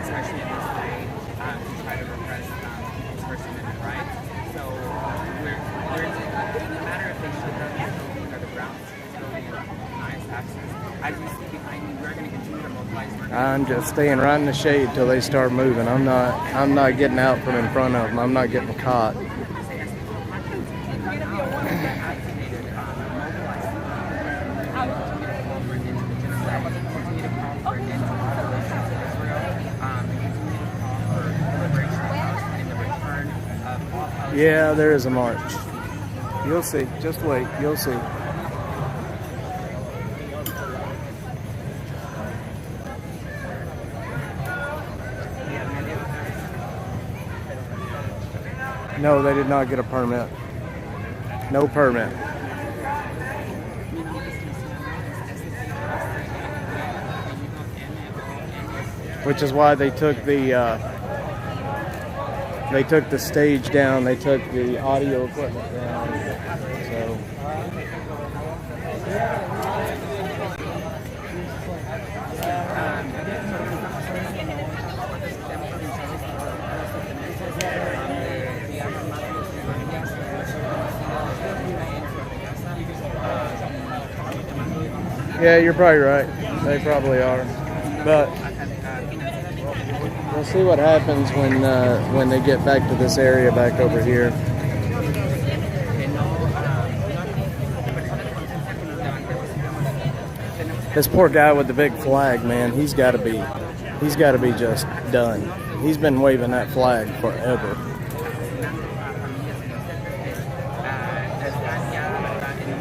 especially in this way, to try to repress people's First Amendment rights. So no matter if they shut down the building or the grounds building and nice access, as you see behind me, we're going to continue to mobilize. I'm just staying right in the shade till they start moving. I'm not getting out from in front of them. I'm not getting caught. Yeah, there is a march. You'll see. Just wait. You'll see. No, they did not get a permit. No permit. Which is why they took the stage down. They took the audio equipment down. So. Yeah, you're probably right. They probably are. But we'll see what happens when they get back to this area back over here. This poor guy with the big flag, man, he's got to be just done. He's been waving that flag forever.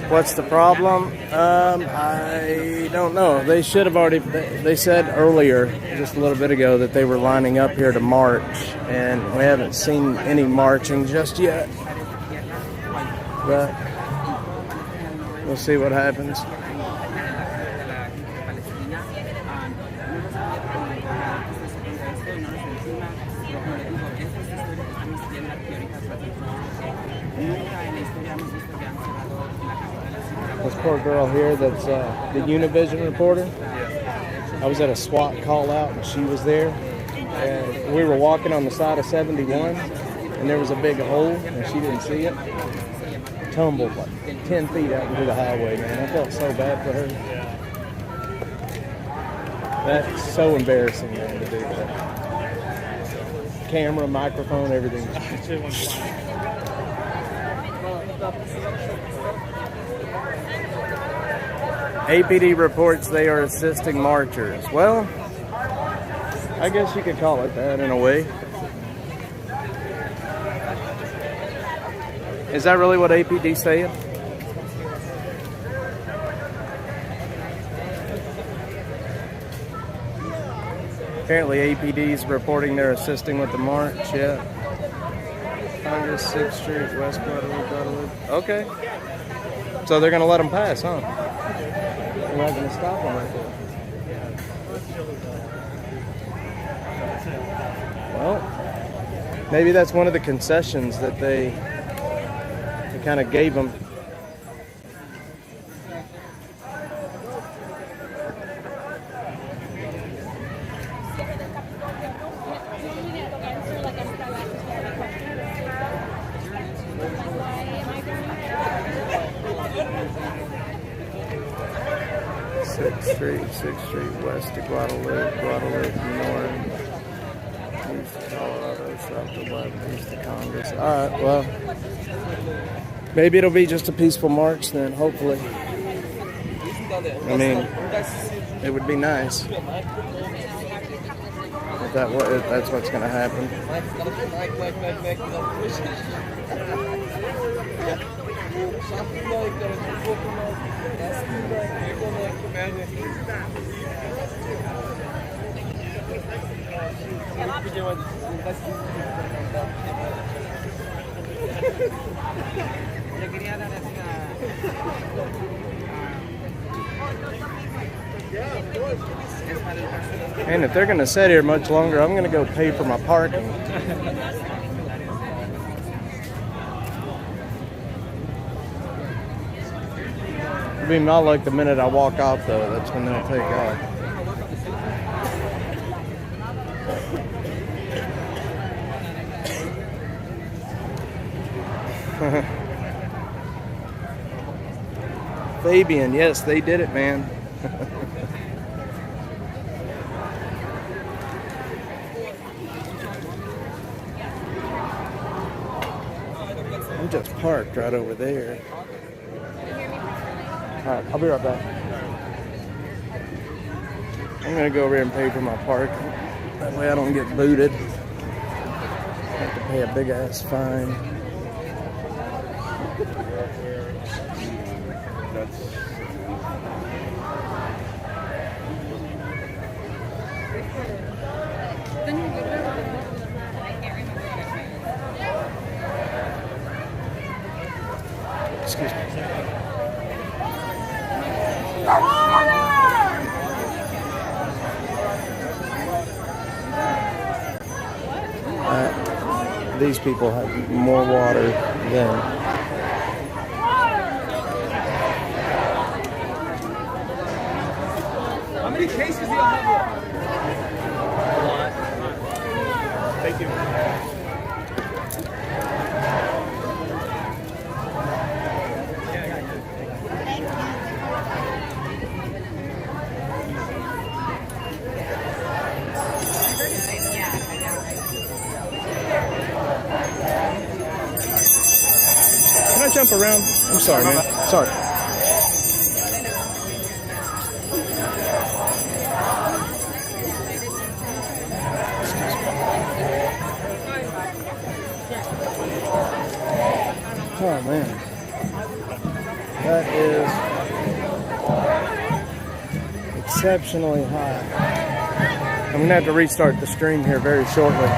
What's the problem? I don't know. They should have already. They said earlier, just a little bit ago, that they were lining up here to march, and we haven't seen any marching just yet. But we'll see what happens. This poor girl here that's the Univision reporter. I was at a SWAT call out and she was there. And we were walking on the side of 71 and there was a big hole and she didn't see it. Tumbled like 10 feet out into the highway, man. I felt so bad for her. That's so embarrassing, man, to do that. Camera, microphone, everything. APD reports they are assisting marchers. Well, I guess you could call it that in a way. Is that really what APD saying? Apparently APD is reporting they're assisting with the march, yeah. Congress, 6th Street, West Guadalupe. Okay. So they're going to let them pass, huh? They're not going to stop them right there. Well, maybe that's one of the concessions that they kind of gave them. Sixth Street, West to Guadalupe, Guadalupe North, East to Colorado, South to West, East to Congress. Alright, well, maybe it'll be just a peaceful march then, hopefully. I mean, it would be nice if that's what's going to happen. And if they're going to sit here much longer, I'm going to go pay for my parking. I mean, not like the minute I walk off, though. That's when they'll take off. Fabian, yes, they did it, man. I'm just parked right over there. Alright, I'll be right back. I'm gonna go over here and pay for my parking. That way I don't get booted. I have to pay a big ass fine. Excuse me. These people have more water than How many cases do you have? A lot. Thank you. Can I jump around? I'm sorry, man. Sorry. Oh, man. That is exceptionally high. I'm going to have to restart the stream here very shortly.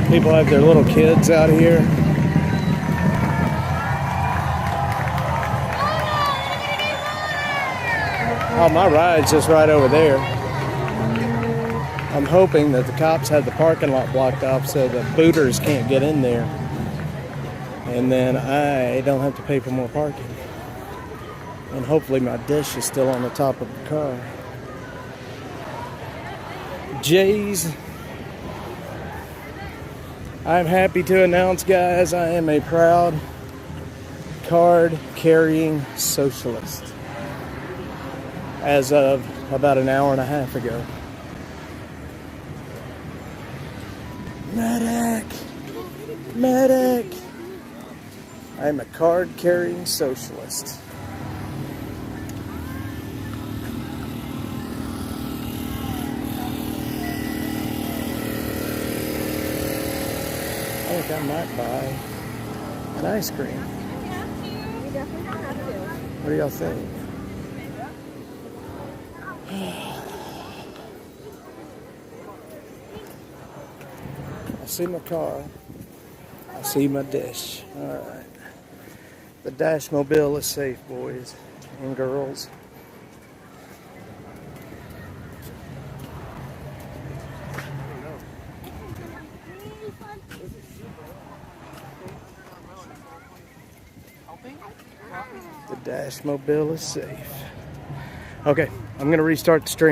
People have their little kids out here. Oh, my ride's just right over there. I'm hoping that the cops have the parking lot blocked off so the booters can't get in there. And then I don't have to pay for more parking. And hopefully my dish is still on the top of the car. Jays. I'm happy to announce, guys, I am a proud card-carrying socialist as of about an hour and a half ago. Medic! Medic! I'm a card-carrying socialist. I think I might buy an ice cream. You definitely don't have to. What do y'all think? I see my car. I see my dish. Alright. The Dash Mobile is safe, boys and girls. The Dash Mobile is safe. Okay, I'm going to restart the stream.